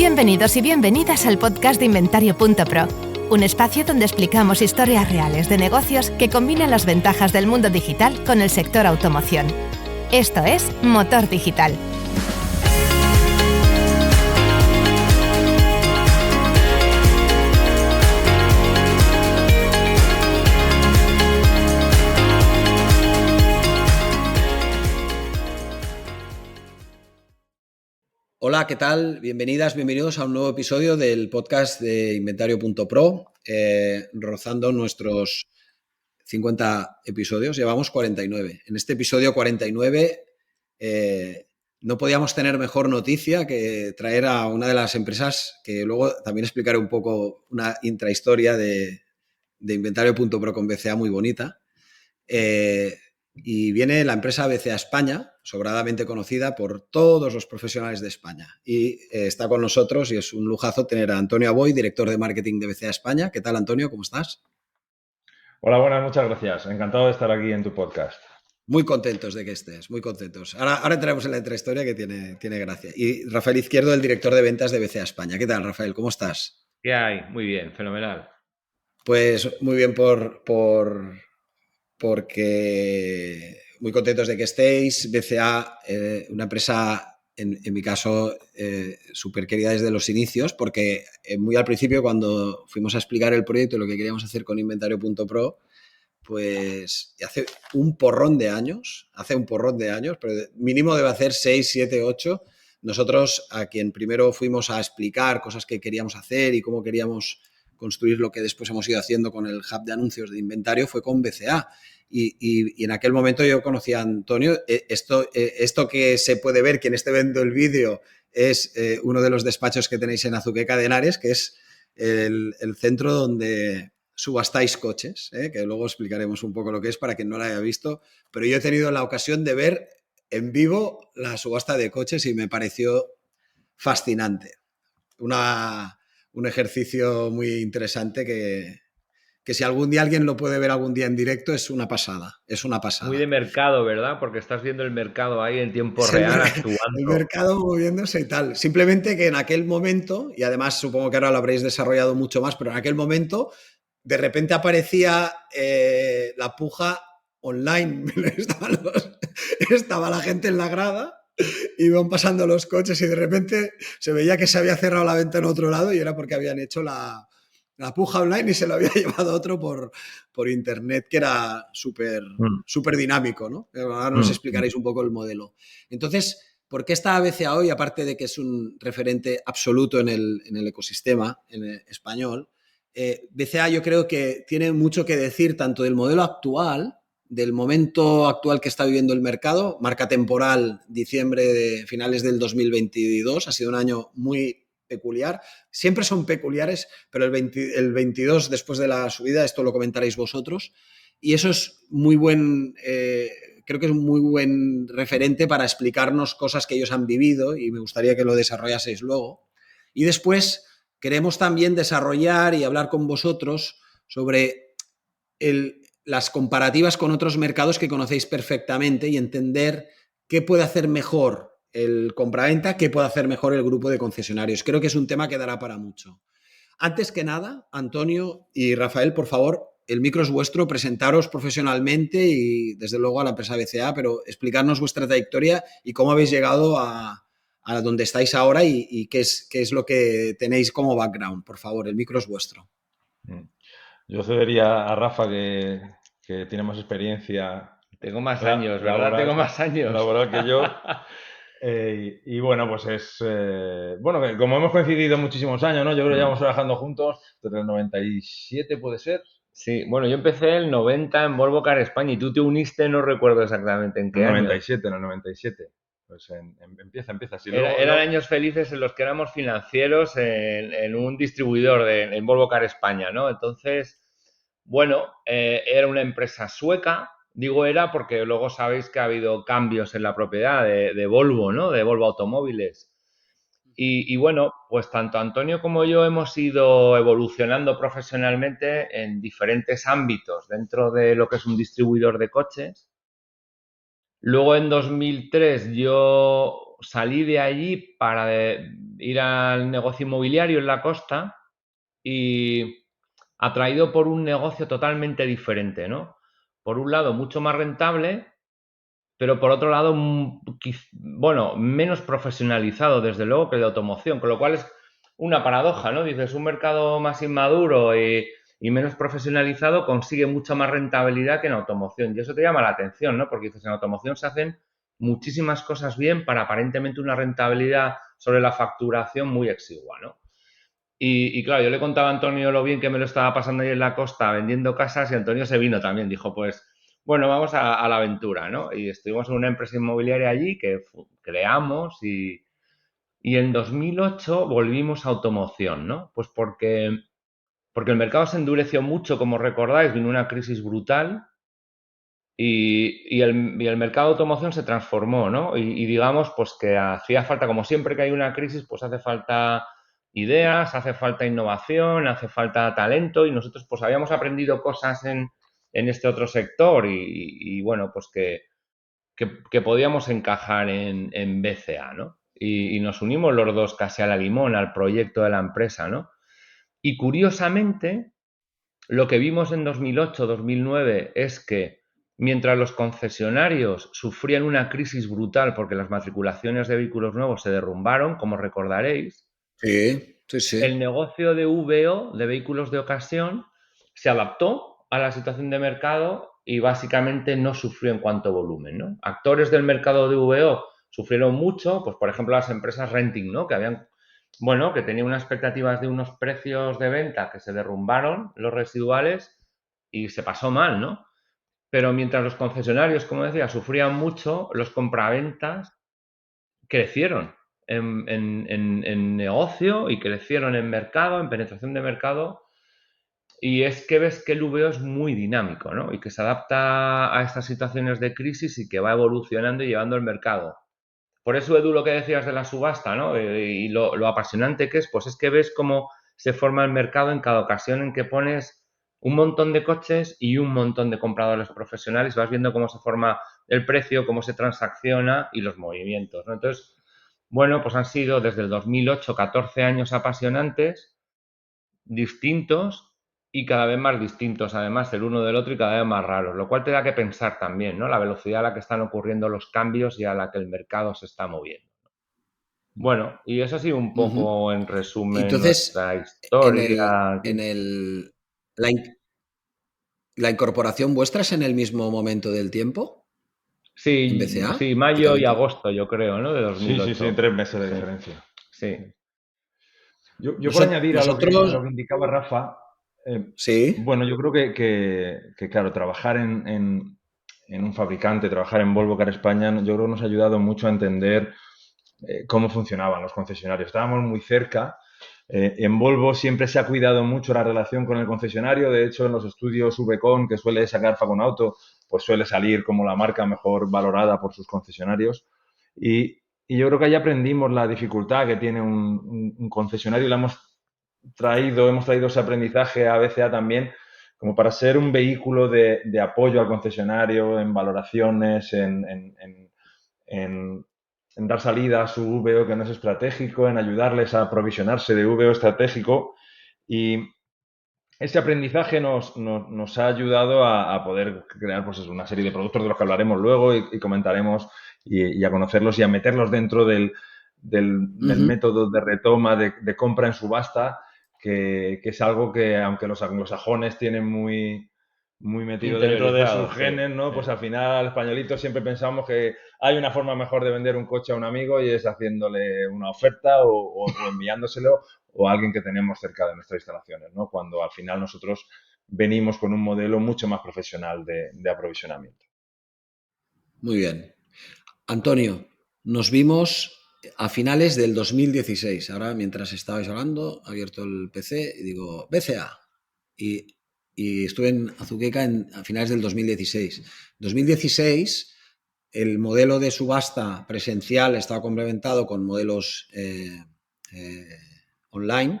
Bienvenidos y bienvenidas al podcast de Inventario.pro, un espacio donde explicamos historias reales de negocios que combinan las ventajas del mundo digital con el sector automoción. Esto es Motor Digital. Hola, ¿qué tal? Bienvenidas, bienvenidos a un nuevo episodio del podcast de Inventario.pro, rozando nuestros 50 episodios, llevamos 49. En este episodio 49 no podíamos tener mejor noticia que traer a una de las empresas que luego también explicaré un poco una intrahistoria de Inventario.pro con BCA muy bonita. Y viene la empresa BCA España, sobradamente conocida por todos los profesionales de España. Y está con nosotros y es un lujazo tener a Antonio Aboy, director de marketing de BCA España. ¿Qué tal, Antonio? ¿Cómo estás? Hola, buenas, muchas gracias. Encantado de estar aquí en tu podcast. Muy contentos de que estés, muy contentos. Ahora entraremos en la intrahistoria que tiene gracia. Y Rafael Izquierdo, el director de ventas de BCA España. ¿Qué tal, Rafael? ¿Cómo estás? ¿Qué hay? Muy bien, fenomenal. Pues muy bien porque muy contentos de que estéis. BCA, una empresa, en mi caso, súper querida desde los inicios, porque muy al principio, cuando fuimos a explicar el proyecto y lo que queríamos hacer con Inventario.pro, pues hace un porrón de años, pero mínimo debe hacer 6, 7, 8. Nosotros, a quien primero fuimos a explicar cosas que queríamos hacer y cómo queríamos construir lo que después hemos ido haciendo con el hub de anuncios de Inventario, fue con BCA. Y en aquel momento yo conocí a Antonio. Esto que se puede ver, quien esté viendo el vídeo, es uno de los despachos que tenéis en Azuqueca de Henares, que es el centro donde subastáis coches, que luego explicaremos un poco lo que es para quien no lo haya visto. Pero yo he tenido la ocasión de ver en vivo la subasta de coches y me pareció fascinante. Un ejercicio muy interesante que si algún día alguien lo puede ver algún día en directo, es una pasada. Muy de mercado, ¿verdad? Porque estás viendo el mercado ahí en tiempo real actuando. El mercado moviéndose y tal. Simplemente que en aquel momento, y además supongo que ahora lo habréis desarrollado mucho más, pero en aquel momento de repente aparecía la puja online. Estaba la gente en la grada, iban pasando los coches y de repente se veía que se había cerrado la venta en otro lado y era porque habían hecho la puja online y se lo había llevado otro por internet, que era súper dinámico, ¿no? Ahora nos explicaréis un poco el modelo. Entonces, ¿por qué está BCA hoy? Aparte de que es un referente absoluto en el ecosistema en el español, BCA yo creo que tiene mucho que decir tanto del modelo actual, del momento actual que está viviendo el mercado, marca temporal diciembre de finales del 2022, ha sido un año muy peculiar. Siempre son peculiares, pero el 22, después de la subida, esto lo comentaréis vosotros, y eso es muy buen, creo que es un muy buen referente para explicarnos cosas que ellos han vivido y me gustaría que lo desarrollaseis luego. Y después queremos también desarrollar y hablar con vosotros sobre las comparativas con otros mercados que conocéis perfectamente y entender qué puede hacer mejor el compraventa, qué puede hacer mejor el grupo de concesionarios. Creo que es un tema que dará para mucho. Antes que nada, Antonio y Rafael, por favor, el micro es vuestro, presentaros profesionalmente y desde luego a la empresa BCA, pero explicarnos vuestra trayectoria y cómo habéis llegado a donde estáis ahora y qué es lo que tenéis como background. Por favor, el micro es vuestro. Yo cedería a Rafa, que tiene más experiencia. Tengo más años, ¿verdad? Tengo más años. Laboral que yo. Y bueno, pues bueno, que como hemos coincidido muchísimos años, ¿no? Yo creo que llevamos trabajando juntos desde el 97, ¿puede ser? Sí, bueno, yo empecé el 90 en Volvo Car España y tú te uniste, no recuerdo exactamente en qué año. En el 97. Pues empieza. Sí, eran años felices en los que éramos financieros en un distribuidor en Volvo Car España, ¿no? Entonces, bueno, era una empresa sueca. Digo era porque luego sabéis que ha habido cambios en la propiedad de Volvo, ¿no? De Volvo Automóviles. Y bueno, pues tanto Antonio como yo hemos ido evolucionando profesionalmente en diferentes ámbitos dentro de lo que es un distribuidor de coches. Luego en 2003 yo salí de allí para ir al negocio inmobiliario en la costa y atraído por un negocio totalmente diferente, ¿no? Por un lado, mucho más rentable, pero por otro lado, bueno, menos profesionalizado, desde luego, que el de automoción, con lo cual es una paradoja, ¿no? Dices, un mercado más inmaduro y menos profesionalizado consigue mucha más rentabilidad que en automoción. Y eso te llama la atención, ¿no? Porque dices, en automoción se hacen muchísimas cosas bien para aparentemente una rentabilidad sobre la facturación muy exigua, ¿no? Y claro, yo le contaba a Antonio lo bien que me lo estaba pasando ahí en la costa vendiendo casas y Antonio se vino también. Dijo, pues, bueno, vamos a la aventura, ¿no? Y estuvimos en una empresa inmobiliaria allí que creamos y en 2008 volvimos a automoción, ¿no? Pues porque el mercado se endureció mucho, como recordáis, vino una crisis brutal y el mercado de automoción se transformó, ¿no? Y digamos, pues que hacía falta, como siempre que hay una crisis, pues hace falta ideas, hace falta innovación, hace falta talento y nosotros pues habíamos aprendido cosas en este otro sector y bueno, pues que podíamos encajar en BCA, ¿no? Y nos unimos los dos casi a la limón al proyecto de la empresa, ¿no? Y curiosamente, lo que vimos en 2008-2009 es que mientras los concesionarios sufrían una crisis brutal porque las matriculaciones de vehículos nuevos se derrumbaron, como recordaréis, Sí, sí, sí. el negocio de VO, de vehículos de ocasión, se adaptó a la situación de mercado y básicamente no sufrió en cuanto a volumen, ¿no? Actores del mercado de VO sufrieron mucho, pues por ejemplo las empresas renting, ¿no? Que habían, bueno, que tenían unas expectativas de unos precios de venta que se derrumbaron, los residuales, y se pasó mal, ¿no? Pero mientras los concesionarios, como decía, sufrían mucho, los compraventas crecieron en negocio y crecieron en mercado, en penetración de mercado. Y es que ves que el VO es muy dinámico, ¿no? Y que se adapta a estas situaciones de crisis y que va evolucionando y llevando el mercado. Por eso, Edu, lo que decías de la subasta, ¿no? Y lo apasionante que es, pues es que ves cómo se forma el mercado en cada ocasión en que pones un montón de coches y un montón de compradores profesionales. Vas viendo cómo se forma el precio, cómo se transacciona y los movimientos, ¿no? Entonces, bueno, pues han sido desde el 2008 14 años apasionantes, distintos y cada vez más distintos, además, el uno del otro y cada vez más raros, lo cual te da que pensar también, ¿no? La velocidad a la que están ocurriendo los cambios y a la que el mercado se está moviendo. Bueno, y eso ha sido un Ujú. poco, en resumen, Entonces, nuestra en el, historia. en el, la incorporación vuestra es en el mismo momento del tiempo, en Sí, BCA. sí, mayo y agosto, yo creo, ¿no? De Sí, 2008. 3 meses de Sí, diferencia. sí. Yo por añadir Nosotros, a lo que indicaba Rafa, sí, bueno, yo creo que, claro, trabajar en un fabricante, trabajar en Volvo Car España, yo creo que nos ha ayudado mucho a entender cómo funcionaban los concesionarios. Estábamos muy cerca. En Volvo siempre se ha cuidado mucho la relación con el concesionario. De hecho, en los estudios VCon que suele sacar Faconauto, pues suele salir como la marca mejor valorada por sus concesionarios. Y yo creo que ahí aprendimos la dificultad que tiene un concesionario y la hemos traído ese aprendizaje a BCA también, como para ser un vehículo de apoyo al concesionario en valoraciones, en dar salida a su VO que no es estratégico, en ayudarles a aprovisionarse de VO estratégico. Y ese aprendizaje nos ha ayudado a poder crear pues, una serie de productos de los que hablaremos luego y comentaremos y a conocerlos y a meterlos dentro del método de retoma de compra en subasta, que es algo que, aunque los anglosajones tienen muy metido dentro de sus Interiorizado, sí. genes, ¿no? Pues al final, españolitos siempre pensamos que hay una forma mejor de vender un coche a un amigo y es haciéndole una oferta o enviándoselo o a alguien que tenemos cerca de nuestras instalaciones, ¿no? Cuando al final nosotros venimos con un modelo mucho más profesional de aprovisionamiento. muy bien. Antonio, nos vimos a finales del 2016. Ahora, mientras estabais hablando, he abierto el PC y digo, BCA. Y estuve en Azuqueca a finales del 2016. 2016, el modelo de subasta presencial estaba complementado con modelos online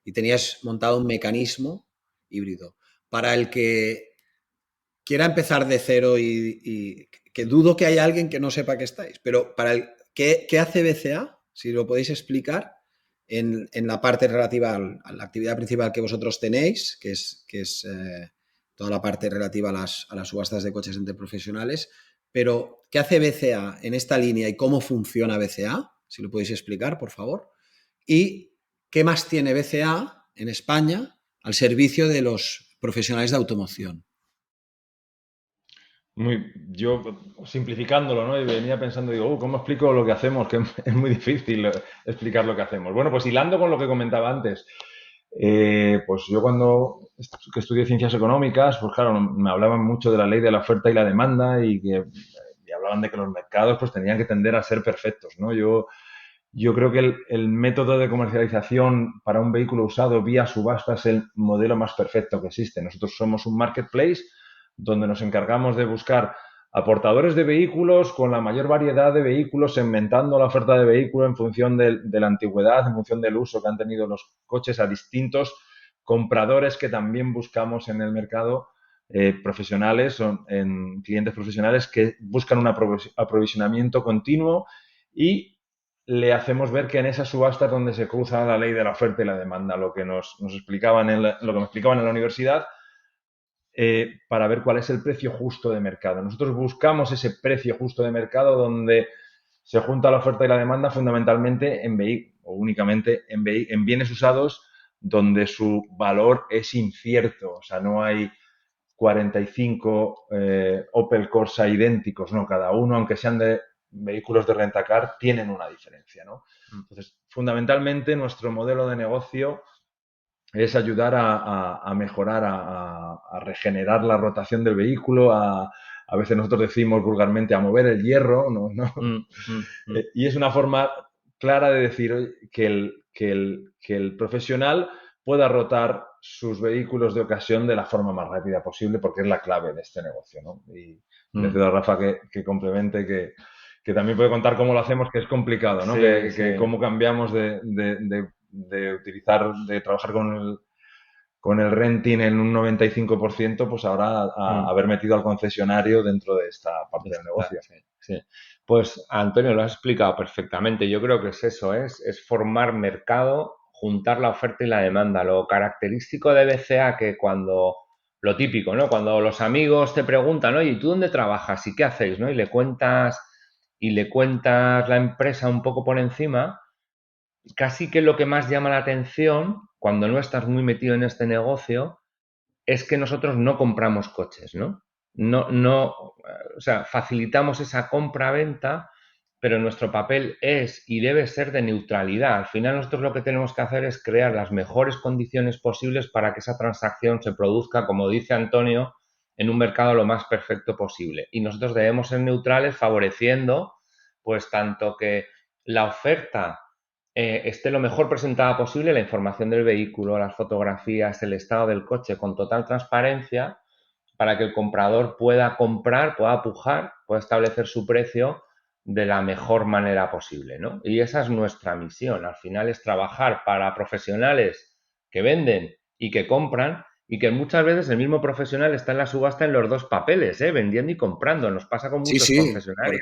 y tenías montado un mecanismo híbrido. Para el que quiera empezar de cero y que dudo que haya alguien que no sepa que estáis, pero para el ¿qué hace BCA? Si lo podéis explicar, en la parte relativa a la actividad principal que vosotros tenéis, que es toda la parte relativa a las subastas de coches entre profesionales. Pero, ¿qué hace BCA en esta línea y cómo funciona BCA? Si lo podéis explicar, por favor. ¿Y qué más tiene BCA en España al servicio de los profesionales de automoción? Yo simplificándolo, ¿no? Y venía pensando, digo, ¿cómo explico lo que hacemos? Que es muy difícil explicar lo que hacemos. Bueno, pues hilando con lo que comentaba antes, pues yo cuando que estudié ciencias económicas, pues claro, me hablaban mucho de la ley de la oferta y la demanda y hablaban de que los mercados pues tenían que tender a ser perfectos, ¿no? Yo creo que el método de comercialización para un vehículo usado vía subasta es el modelo más perfecto que existe. Nosotros somos un marketplace donde nos encargamos de buscar aportadores de vehículos con la mayor variedad de vehículos, segmentando la oferta de vehículo en función de la antigüedad, en función del uso que han tenido los coches a distintos compradores que también buscamos en el mercado, profesionales o en clientes profesionales que buscan un aprovisionamiento continuo y le hacemos ver que en esas subastas donde se cruza la ley de la oferta y la demanda, lo que nos explicaban lo que me explicaban en la universidad, para ver cuál es el precio justo de mercado. Nosotros buscamos ese precio justo de mercado donde se junta la oferta y la demanda fundamentalmente o únicamente en bienes usados donde su valor es incierto. O sea, no hay 45 Opel Corsa idénticos, ¿no? Cada uno, aunque sean de vehículos de rentacar, tienen una diferencia, ¿no? Entonces, fundamentalmente, nuestro modelo de negocio es ayudar a mejorar, a regenerar la rotación del vehículo, a veces nosotros decimos vulgarmente a mover el hierro, ¿no? Y es una forma clara de decir que el profesional pueda rotar sus vehículos de ocasión de la forma más rápida posible, porque es la clave de este negocio, ¿no? Y le cedo a Rafa que complemente, que también puede contar cómo lo hacemos, que es complicado, ¿no? Sí. Cómo cambiamos de trabajar con el renting en un 95%, pues ahora haber metido al concesionario dentro de esta parte del negocio. Sí. Pues Antonio, lo has explicado perfectamente. Yo creo que es eso, es formar mercado, juntar la oferta y la demanda. Lo característico de BCA que lo típico, ¿no? Cuando los amigos te preguntan, oye, ¿y tú dónde trabajas? ¿Y qué hacéis? ¿No? Y le cuentas la empresa un poco por encima, casi que lo que más llama la atención cuando no estás muy metido en este negocio es que nosotros no compramos coches, ¿no? O sea, facilitamos esa compra-venta, pero nuestro papel es y debe ser de neutralidad. Al final nosotros lo que tenemos que hacer es crear las mejores condiciones posibles para que esa transacción se produzca, como dice Antonio, en un mercado lo más perfecto posible. Y nosotros debemos ser neutrales favoreciendo, pues tanto que la oferta esté lo mejor presentada posible, la información del vehículo, las fotografías, el estado del coche con total transparencia para que el comprador pueda comprar, pueda pujar, pueda establecer su precio de la mejor manera posible, ¿no? Y esa es nuestra misión. Al final es trabajar para profesionales que venden y que compran y que muchas veces el mismo profesional está en la subasta en los dos papeles, vendiendo y comprando. Nos pasa con muchos concesionarios.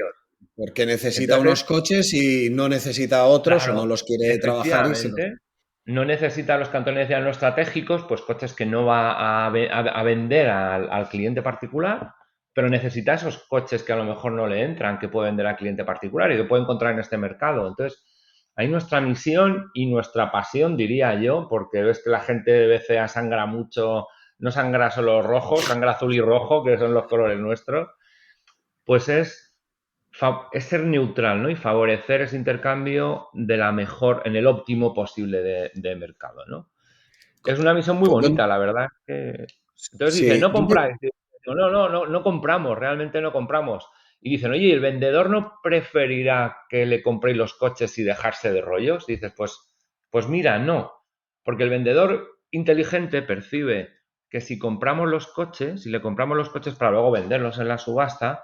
Porque necesita unos coches y no necesita otros, claro, o no los quiere trabajar. No necesita los que Antonio decía no estratégicos, pues coches que no va a vender al cliente particular, pero necesita esos coches que a lo mejor no le entran, que puede vender al cliente particular y que puede encontrar en este mercado. Entonces, ahí nuestra misión y nuestra pasión, diría yo, porque ves que la gente de BCA sangra mucho, no sangra solo rojo, sangra azul y rojo, que son los colores nuestros, pues es ser neutral, ¿no? Y favorecer ese intercambio en el óptimo posible de mercado, ¿no? Es una misión muy bonita, la verdad. Entonces dicen, no compráis. No compramos, realmente no compramos. Y dicen, oye, ¿el vendedor no preferirá que le compréis los coches y dejarse de rollos? Y dices, pues mira, no. Porque el vendedor inteligente percibe que si le compramos los coches para luego venderlos en la subasta,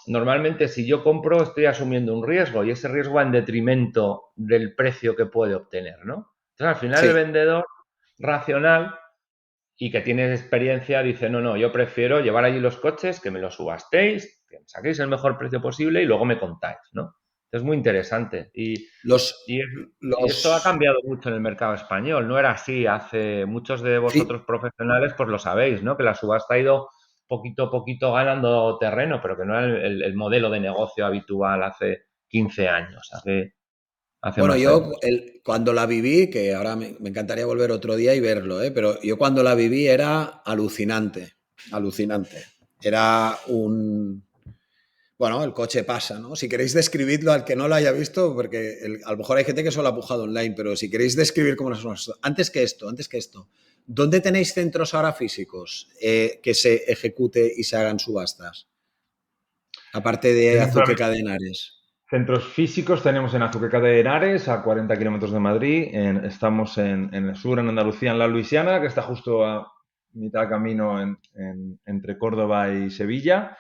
normalmente si yo compro estoy asumiendo un riesgo y ese riesgo va en detrimento del precio que puede obtener, ¿no? Entonces al final el vendedor racional y que tiene experiencia dice, no, yo prefiero llevar allí los coches, que me los subastéis, que me saquéis el mejor precio posible y luego me contáis, ¿no? Es muy interesante. Los, Y esto ha los, cambiado mucho en el mercado español. No era así hace muchos de sí, vosotros profesionales, pues lo sabéis, ¿no? Que la subasta ha ido poquito a poquito ganando terreno, pero que no era el modelo de negocio habitual hace 15 años, hace bueno, más yo años. cuando la viví, que ahora me encantaría volver otro día y verlo, pero yo cuando la viví era alucinante, alucinante. Era un... Bueno, el coche pasa, ¿no? Si queréis describirlo al que no lo haya visto, porque a lo mejor hay gente que solo ha pujado online, pero si queréis describir cómo son las... Antes que esto, ¿dónde tenéis centros ahora físicos que se ejecute y se hagan subastas? Aparte de Tenemos Azuque Cadenares. centros físicos, tenemos en Azuqueca de Henares, a 40 kilómetros de Madrid. Estamos en el sur, en Andalucía, en la Luisiana, que está justo a mitad de camino entre Córdoba y Sevilla.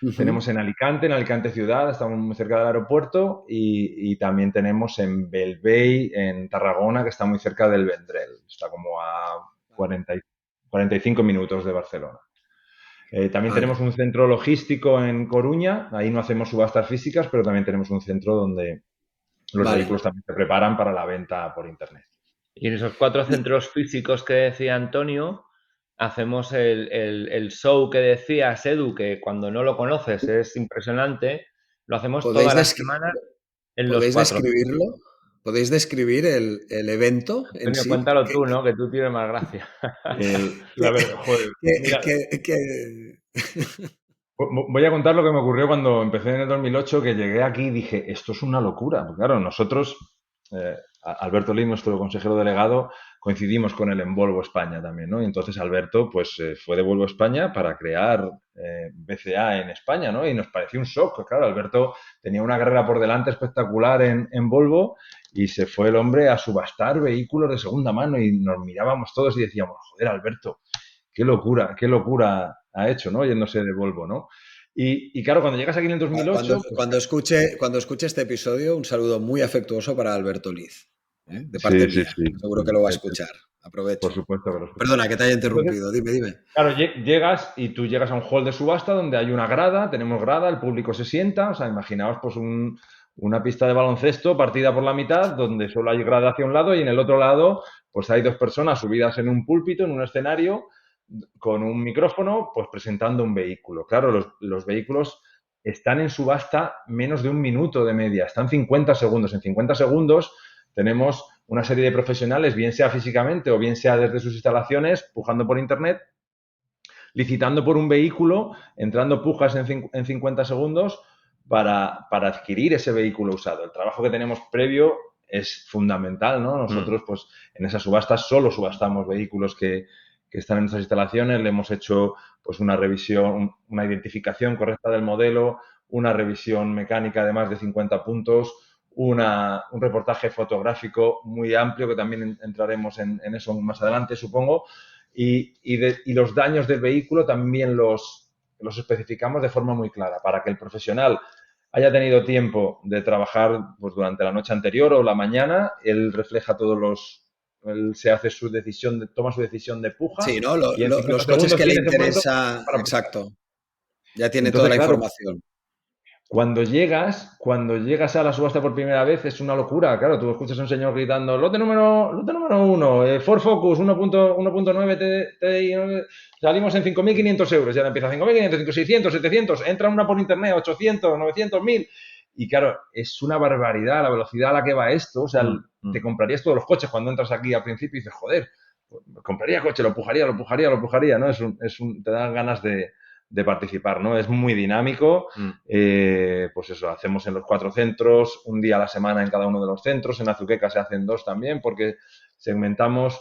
Uh -huh. Tenemos en Alicante ciudad, estamos muy cerca del aeropuerto. Y también tenemos en Bellvei, en Tarragona, que está muy cerca del Vendrell. Está como a 45 minutos de Barcelona. También Vale. tenemos un centro logístico en Coruña, ahí no hacemos subastas físicas, pero también tenemos un centro donde los Vale. vehículos también se preparan para la venta por internet. Y en esos 4 centros físicos que decía Antonio, hacemos el show que decía Edu, que cuando no lo conoces es impresionante, lo hacemos ¿Podéis, todas las semanas en los ¿podéis 4 describirlo? físicos. ¿Podéis describir el evento en Antonio, sí? cuéntalo tú, ¿no? Que tú tienes más gracia. La verdad, joder, Que, mira, que... voy a contar lo que me ocurrió cuando empecé en el 2008, que llegué aquí y dije, esto es una locura. Porque, claro, nosotros, Alberto Lin, nuestro consejero delegado, coincidimos con él en Volvo España también, ¿no? Y entonces Alberto, pues, fue de Volvo España para crear BCA en España, ¿no? Y nos pareció un shock. Claro, Alberto tenía una carrera por delante espectacular en Volvo y se fue el hombre a subastar vehículos de segunda mano y nos mirábamos todos y decíamos, joder, Alberto, qué locura ha hecho, ¿no? Yéndose de Volvo, ¿no? Y claro, cuando llegas aquí en el 2008, pues, Cuando escuche este episodio, un saludo muy afectuoso para Alberto Liz, de parte sí, sí, mía. sí. Seguro que lo va a escuchar. Por Aprovecho. supuesto que lo escuchará. Perdona, que te haya Entonces, interrumpido. Dime, dime. claro, llegas y tú llegas a un hall de subasta donde hay una grada, tenemos grada, el público se sienta, o sea, imaginaos pues una pista de baloncesto partida por la mitad donde solo hay grada hacia un lado y en el otro lado pues hay dos personas subidas en un púlpito, en un escenario, con un micrófono, pues presentando un vehículo. Claro, los vehículos están en subasta menos de un minuto de media, están 50 segundos. En 50 segundos tenemos una serie de profesionales, bien sea físicamente o bien sea desde sus instalaciones, pujando por internet, licitando por un vehículo, entrando pujas en 50 segundos para adquirir ese vehículo usado. El trabajo que tenemos previo es fundamental, ¿no? Nosotros, pues, en esas subastas solo subastamos vehículos que están en nuestras instalaciones, le hemos hecho, pues, una revisión, una identificación correcta del modelo, una revisión mecánica de más de 50 puntos, un reportaje fotográfico muy amplio, que también entraremos en eso más adelante, supongo, y los daños del vehículo también los especificamos de forma muy clara, para que el profesional haya tenido tiempo de trabajar pues, durante la noche anterior o la mañana, él refleja él se hace su decisión, toma su decisión de puja Sí, ¿no? y en 50 Los coches segundos que le tiene ese momento interesa. para pujar. Exacto. Ya tiene toda Entonces, la claro, información. cuando llegas a la subasta por primera vez es una locura. Claro, tú escuchas a un señor gritando, lote número 1, Ford Focus 1.9 TDI, salimos en 5.500 euros. Ya empieza 5.500, 5.600, 700, entra una por internet, 800, 900, 1.000. Y claro, es una barbaridad la velocidad a la que va esto. O sea, te comprarías todos los coches cuando entras aquí al principio y dices, joder, compraría coche, lo pujaría, ¿no? Te dan ganas de participar, ¿no? Es muy dinámico. Pues eso, hacemos en los 4 centros, un día a la semana en cada uno de los centros. En Azuqueca se hacen 2 también, porque segmentamos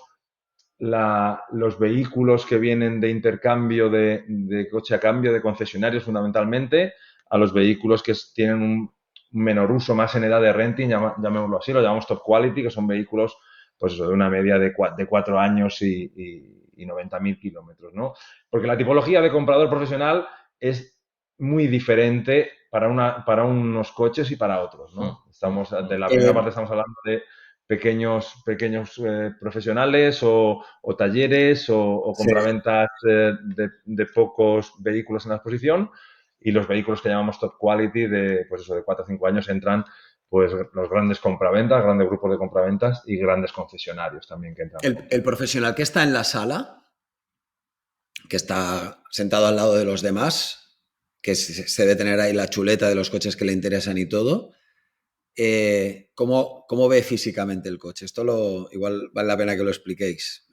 los vehículos que vienen de intercambio de coche a cambio, de concesionarios fundamentalmente, a los vehículos que tienen un menor uso, más en edad de renting, llamémoslo así, lo llamamos top quality, que son vehículos pues eso, de una media de 4 años y 90.000 kilómetros, ¿no? Porque la tipología de comprador profesional es muy diferente para unos coches y para otros, ¿no? De la primera parte estamos hablando de pequeños profesionales o talleres o Sí. compraventas de pocos vehículos en la exposición, y los vehículos que llamamos top quality pues eso, de 4 o 5 años entran pues los grandes compraventas, grandes grupos de compraventas y grandes concesionarios también que entran. El profesional que está en la sala, que está sentado al lado de los demás, que se debe tener ahí la chuleta de los coches que le interesan y todo, ¿cómo ve físicamente el coche? Igual vale la pena que lo expliquéis.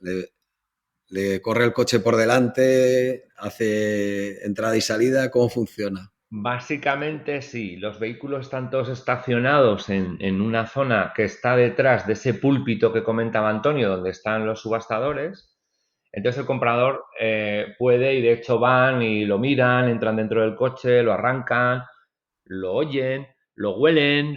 ¿Le corre el coche por delante? ¿Hace entrada y salida? ¿Cómo funciona? Básicamente sí, los vehículos están todos estacionados en una zona que está detrás de ese púlpito que comentaba Antonio, donde están los subastadores. Entonces el comprador puede, y de hecho van y lo miran, entran dentro del coche, lo arrancan, lo oyen, lo huelen,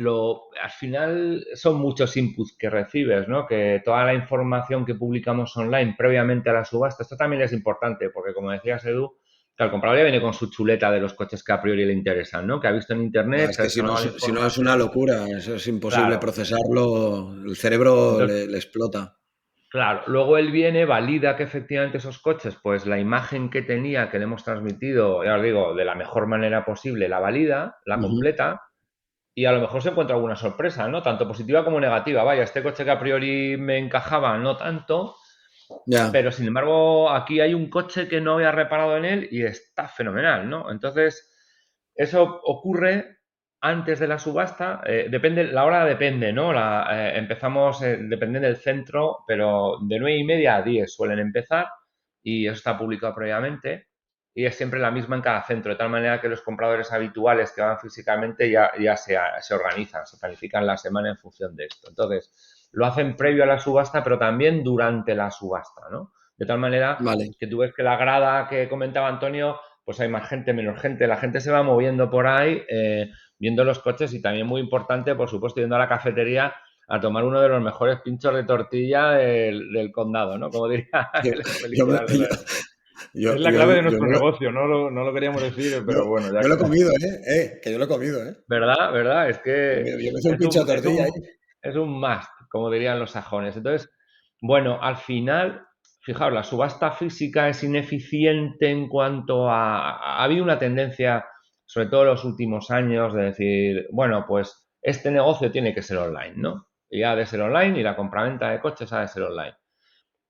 al final son muchos inputs que recibes, ¿no? Que toda la información que publicamos online previamente a la subasta, esto también es importante, porque como decías, Edu, que el comprador ya viene con su chuleta de los coches que a priori le interesan, ¿no? Que ha visto en internet, Es se ha que si no, descargado la si no es una información. locura, eso es imposible Claro. procesarlo, el cerebro Entonces, le explota. claro, luego él viene, valida que efectivamente esos coches, pues la imagen que tenía, que le hemos transmitido, ya os digo, de la mejor manera posible, la valida, la completa, y a lo mejor se encuentra alguna sorpresa, ¿no? Tanto positiva como negativa. Vaya, este coche que a priori me encajaba, no tanto, Ya, pero sin embargo aquí hay un coche que no había reparado en él y está fenomenal, ¿no? Entonces, eso ocurre antes de la subasta, la hora depende, ¿no? Empezamos, depende del centro, pero de 9:30 a 10 suelen empezar y eso está publicado previamente y es siempre la misma en cada centro, de tal manera que los compradores habituales que van físicamente ya se organizan, se planifican la semana en función de esto. Entonces, lo hacen previo a la subasta, pero también durante la subasta, ¿no? De tal manera vale. que tú ves que la grada que comentaba Antonio, pues hay más gente, menos gente, la gente se va moviendo por ahí, viendo los coches y también muy importante, por supuesto, yendo a la cafetería a tomar uno de los mejores pinchos de tortilla del condado, ¿no? Como diría Yo, en las yo, me- películas del oeste. Es la yo clave de no nuestro lo, negocio, no lo queríamos decir, yo- pero bueno, ya yo lo he que... comido, que yo lo he comido, ¿eh? ¿Verdad? ¿Verdad? Es que Yo me hice un pincho de tortilla ahí. es un must, como dirían los sajones. Entonces, bueno, al final, fijaos, la subasta física es ineficiente en cuanto ha habido una tendencia, sobre todo en los últimos años, de decir, bueno, pues este negocio tiene que ser online, ¿no? Y ha de ser online y la compraventa de coches ha de ser online.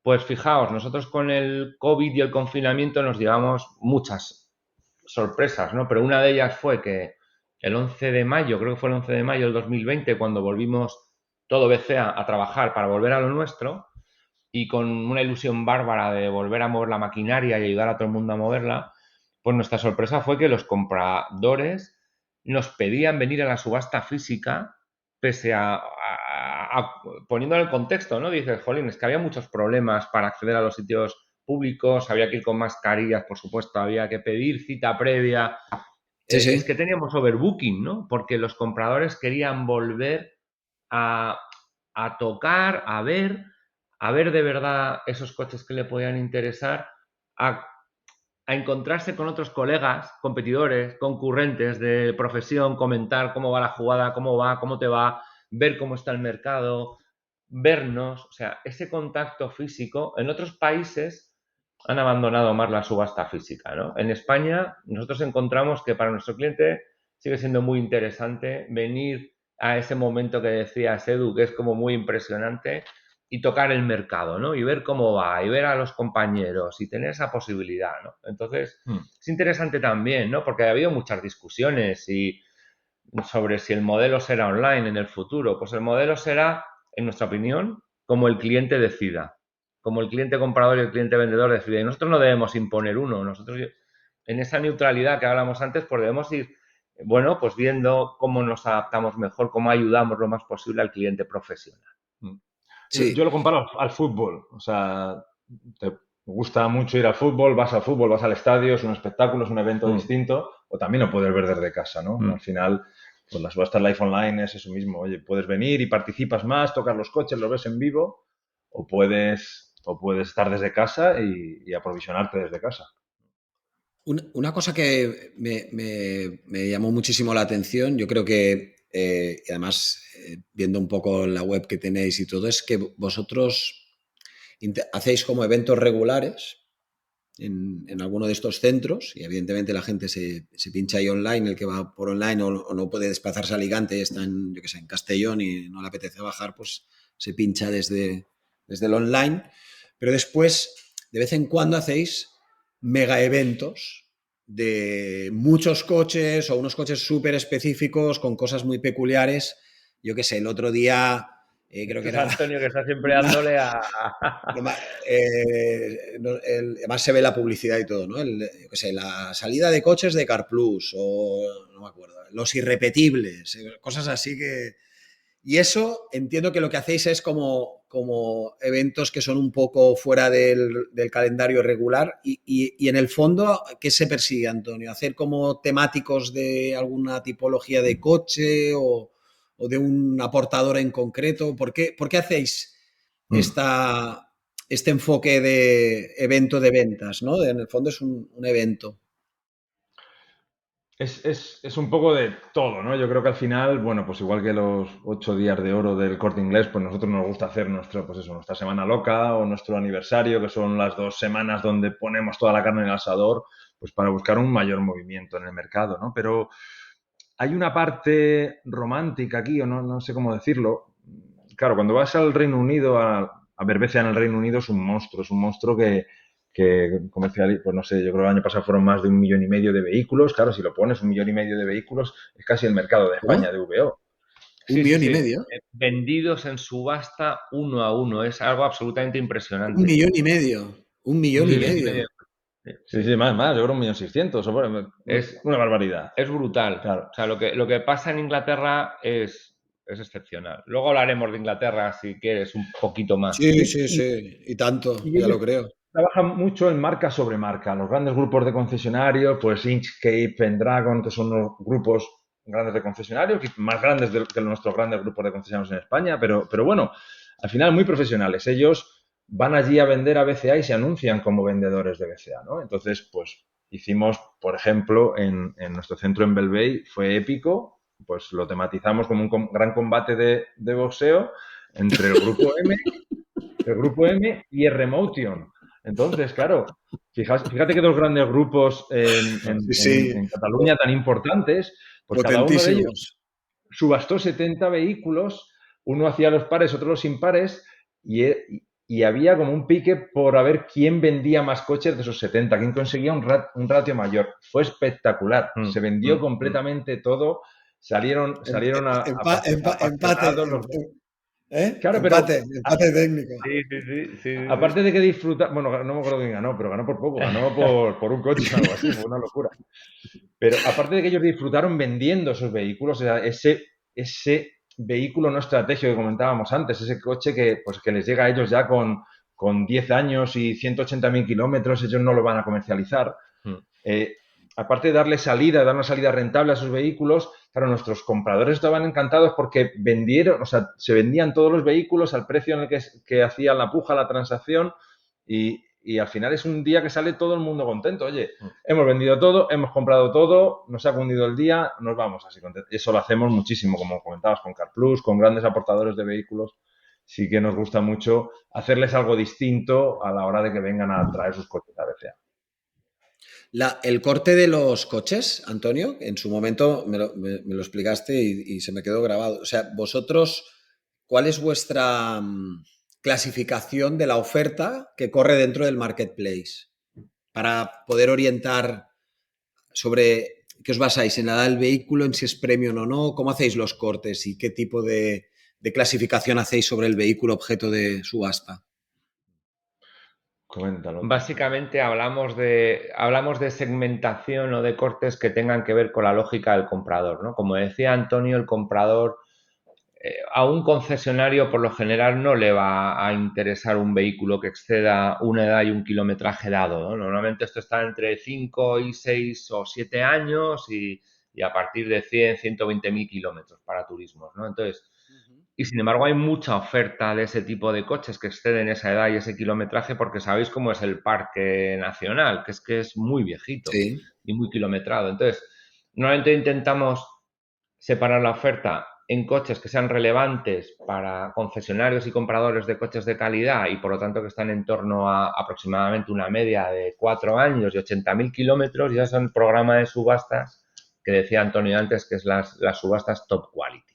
Pues fijaos, nosotros con el COVID y el confinamiento nos llevamos muchas sorpresas, ¿no? Pero una de ellas fue que el 11 de mayo, creo que fue el 11 de mayo del 2020, cuando volvimos todo BCA a trabajar para volver a lo nuestro y con una ilusión bárbara de volver a mover la maquinaria y ayudar a todo el mundo a moverla, pues nuestra sorpresa fue que los compradores nos pedían venir a la subasta física pese poniendo en el contexto, ¿no? Dices, jolín, es que había muchos problemas para acceder a los sitios públicos, había que ir con mascarillas, por supuesto, había que pedir cita previa. Sí, Es que sí. teníamos overbooking, ¿no? Porque los compradores querían volver a, a tocar, a ver de verdad esos coches que le podían interesar, a, a encontrarse con otros colegas, competidores, concurrentes de profesión, comentar cómo va la jugada, cómo va, cómo te va, ver cómo está el mercado, vernos, o sea, ese contacto físico. En otros países han abandonado más la subasta física, ¿no? En España nosotros encontramos que para nuestro cliente sigue siendo muy interesante venir a ese momento que decía Edu, que es como muy impresionante, y tocar el mercado, ¿no? Y ver cómo va, y ver a los compañeros, y tener esa posibilidad, ¿no? Entonces, es interesante también, ¿no? Porque ha habido muchas discusiones sobre si el modelo será online en el futuro. Pues el modelo será, en nuestra opinión, como el cliente decida, como el cliente comprador y el cliente vendedor decida. Y nosotros no debemos imponer uno, nosotros en esa neutralidad que hablamos antes, pues debemos ir, bueno, pues viendo cómo nos adaptamos mejor, cómo ayudamos lo más posible al cliente profesional. Yo Sí. lo comparo al fútbol, o sea, te gusta mucho ir al fútbol, vas al estadio, es un espectáculo, es un evento distinto, o también lo puedes ver desde casa, ¿no? Al final, pues las subastas live online es eso mismo, oye, puedes venir y participas más, tocas los coches, los ves en vivo, o puedes estar desde casa y aprovisionarte desde casa. Una cosa que me llamó muchísimo la atención, yo creo que, y además viendo un poco la web que tenéis y todo, es que vosotros hacéis como eventos regulares en alguno de estos centros y evidentemente la gente se pincha ahí online, el que va por online o no puede desplazarse a Alicante, está en, yo que sé, en Castellón y no le apetece bajar, pues se pincha desde el online. Pero después, de vez en cuando hacéis mega eventos de muchos coches o unos coches súper específicos con cosas muy peculiares. Yo qué sé, el otro día creo que Es era... Antonio que está siempre dándole a... además se ve la publicidad y todo, ¿no? Yo qué sé, la salida de coches de CarPlus o no me acuerdo, los irrepetibles, cosas así que... Y eso entiendo que lo que hacéis es como eventos que son un poco fuera del calendario regular y en el fondo, ¿qué se persigue, Antonio? ¿Hacer como temáticos de alguna tipología de coche o de un aportador en concreto? ¿Por qué hacéis este enfoque de evento de ventas, ¿no? En el fondo es un evento. Es un poco de todo, ¿no? Yo creo que al final, bueno, pues igual que los 8 días de oro del Corte Inglés, pues nosotros nos gusta hacer nuestra semana loca o nuestro aniversario, que son las 2 semanas donde ponemos toda la carne en el asador, pues para buscar un mayor movimiento en el mercado, ¿no? Pero hay una parte romántica aquí, o no sé cómo decirlo. Claro, cuando vas al Reino Unido, a ver BCA en el Reino Unido es un monstruo que comercial, pues no sé, yo creo que el año pasado fueron más de 1,5 millones de vehículos. Claro, si lo pones 1,5 millones de vehículos, es casi el mercado de ¿Cómo? España de VO. ¿Un Sí, sí, millón y sí. medio? Vendidos en subasta uno a uno. Es algo absolutamente Un impresionante. millón y medio. Un Un millón y Sí, millón sí. y medio. medio. Sí, sí, más, yo creo 1,6 millones. Es, Una barbaridad. es brutal. Claro. O sea, lo que pasa en Inglaterra es excepcional. Luego hablaremos de Inglaterra si quieres un poquito más. Sí, Y, sí, y- sí. Y tanto, y ya lo ellos creo. trabajan mucho en marca sobre marca. Los grandes grupos de concesionarios, pues Inchcape, Pendragon, que son los grupos grandes de concesionarios, más grandes que nuestros grandes grupos de concesionarios en España, pero bueno, al final muy profesionales. Ellos van allí a vender a BCA y se anuncian como vendedores de BCA, ¿no? Entonces, pues hicimos, por ejemplo, en nuestro centro en Belvey, fue épico, pues lo tematizamos como un gran combate de boxeo entre el grupo M y el Remotion. Entonces, claro, fíjate que dos grandes grupos en, Sí, en- en- sí. en Cataluña tan importantes, pues cada uno de ellos Potentísimos. subastó 70 vehículos, uno hacía los pares, otro los impares, y había como un pique por a ver quién vendía más coches de esos 70, quién conseguía un ratio mayor. Fue espectacular, se vendió completamente todo, salieron Empate. apachurrados los... Claro, pero Empate técnico. Sí, sí, sí, sí, sí. aparte de que disfrutar, bueno, no me acuerdo quién ganó, pero ganó por poco, ganó por un coche o algo así, fue una locura. Pero aparte de que ellos disfrutaron vendiendo esos vehículos, o sea, ese vehículo no estratégico que comentábamos antes, ese coche que les llega a ellos ya con 10 años y 180.000 kilómetros, ellos no lo van a comercializar. Mm. Aparte de dar una salida rentable a esos vehículos, claro, nuestros compradores estaban encantados porque se vendían todos los vehículos al precio en el que hacían la puja, la transacción, y al final es un día que sale todo el mundo contento. Oye, hemos vendido todo, hemos comprado todo, nos ha cundido el día, nos vamos así contentos. Eso lo hacemos muchísimo, como comentabas, con CarPlus, con grandes aportadores de vehículos. Sí que nos gusta mucho hacerles algo distinto a la hora de que vengan a traer sus coches a BCA. El corte de los coches, Antonio, en su momento me lo explicaste y se me quedó grabado. O sea, vosotros, ¿cuál es vuestra clasificación de la oferta que corre dentro del marketplace? Para poder orientar sobre qué os basáis en la edad del vehículo, en si es premium o no, cómo hacéis los cortes y qué tipo de clasificación hacéis sobre el vehículo objeto de subasta. Coméntalo. Básicamente hablamos de segmentación o de cortes que tengan que ver con la lógica del comprador, ¿no? Como decía Antonio, el comprador a un concesionario por lo general no le va a interesar un vehículo que exceda una edad y un kilometraje dado, ¿no? Normalmente esto está entre 5 y 6 o 7 años y a partir de 100, 120.000 kilómetros para turismos, ¿no? Entonces, y sin embargo hay mucha oferta de ese tipo de coches que exceden esa edad y ese kilometraje porque sabéis cómo es el parque nacional, que es muy viejito Sí. y muy kilometrado. Entonces, normalmente intentamos separar la oferta en coches que sean relevantes para concesionarios y compradores de coches de calidad y por lo tanto que están en torno a aproximadamente una media de 4 años y 80.000 kilómetros, y eso es el programa de subastas que decía Antonio antes, que es las subastas top quality.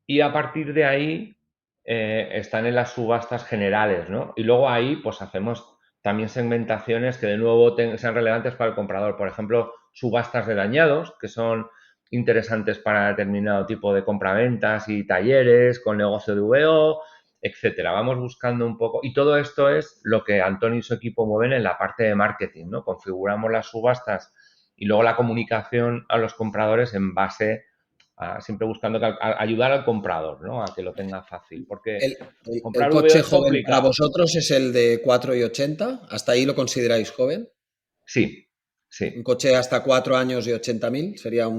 Y a partir de ahí están en las subastas generales, ¿no? Y luego ahí pues hacemos también segmentaciones que de nuevo sean relevantes para el comprador. Por ejemplo, subastas de dañados, que son interesantes para determinado tipo de compraventas y talleres con negocio de VO, etcétera. Vamos buscando un poco, y todo esto es lo que Antonio y su equipo mueven en la parte de marketing, ¿no? Configuramos las subastas y luego la comunicación a los compradores en base siempre buscando ayudar al comprador, ¿no? A que lo tenga fácil, porque El comprar VO coche es joven para complicado. vosotros es el de 4 y 80. ¿Hasta ahí lo consideráis joven? Sí, Un sí, coche hasta 4 años y 80.000 sería sí,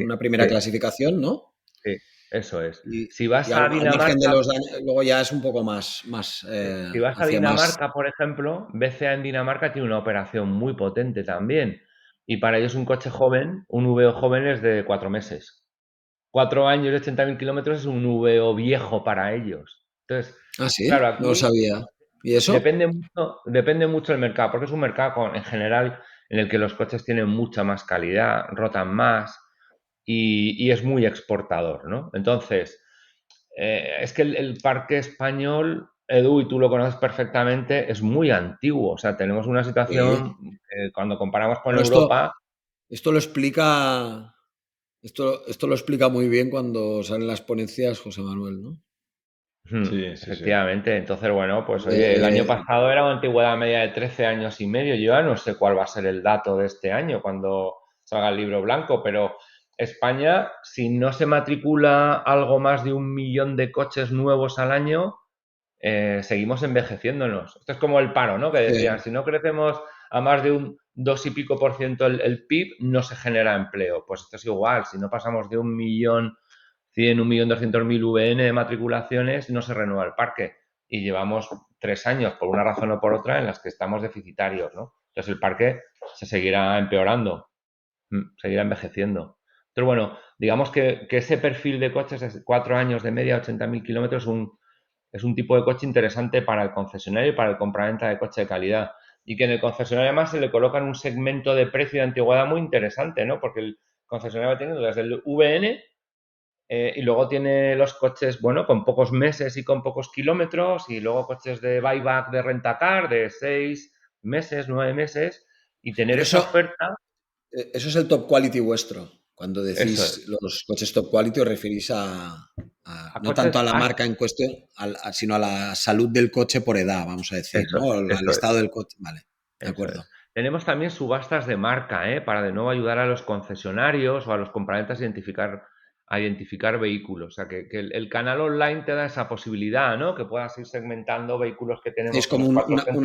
una primera sí, clasificación, ¿no? sí, eso es. Y, Si y vas a al margen de Dinamarca, los daños, luego ya es un poco más si vas a hacia más. Dinamarca, por ejemplo, BCA en Dinamarca tiene una operación muy potente también. Y para ellos un coche joven, un VO joven es de 4 meses. 4 años y 80.000 kilómetros es un VO viejo para ellos. Entonces, Ah, sí, claro, no lo aquí sabía. ¿Y eso? depende mucho del mercado, porque es un mercado en general en el que los coches tienen mucha más calidad, rotan más y es muy exportador, ¿no? Entonces, es que el parque español, Edu, y tú lo conoces perfectamente, es muy antiguo. O sea, tenemos una Sí. situación, cuando comparamos con Bueno, Europa. esto lo explica, esto lo explica muy bien cuando salen las ponencias José Manuel, ¿no? Sí, sí, sí. Efectivamente, entonces bueno, pues oye, el año De- pasado era una antigüedad media de 13 años y medio. Yo ya no sé cuál va a ser el dato de este año cuando salga el libro blanco, pero España, si no se matricula algo más de 1 millón de coches nuevos al año, seguimos envejeciéndonos. Esto es como el paro, ¿no? Que decían, sí. si no crecemos a más de un 2 y pico % el PIB, no se genera empleo. Pues esto es igual, si no pasamos de 1.100.000, 1.200.000 VN de matriculaciones, no se renueva el parque. Y llevamos 3 años, por una razón o por otra, en las que estamos deficitarios, ¿no? Entonces el parque se seguirá empeorando, seguirá envejeciendo. Pero bueno, digamos que ese perfil de coches de 4 años de media, 80.000 kilómetros, es un tipo de coche interesante para el concesionario y para el compraventa de coche de calidad. Y que en el concesionario además se le coloca en un segmento de precio de antigüedad muy interesante, ¿no? Porque el concesionario va teniendo desde el VN y luego tiene los coches, bueno, con pocos meses y con pocos kilómetros, y luego coches de buyback de rentacar de 6 meses, 9 meses, y tener Pero esa oferta, eso es el top quality vuestro. Cuando eso decís es. los coches top quality os referís A no tanto coches, a la marca en cuestión, sino a la salud del coche por edad, vamos a decir, eso ¿no? es, Al eso es. estado del coche. Vale, de Eso acuerdo. es. Tenemos también subastas de marca, para de nuevo ayudar a los concesionarios o a los compraventas a identificar vehículos. O sea, que el canal online te da esa posibilidad, ¿no? Que puedas ir segmentando vehículos que tenemos Hacéis con como los cuatro centros.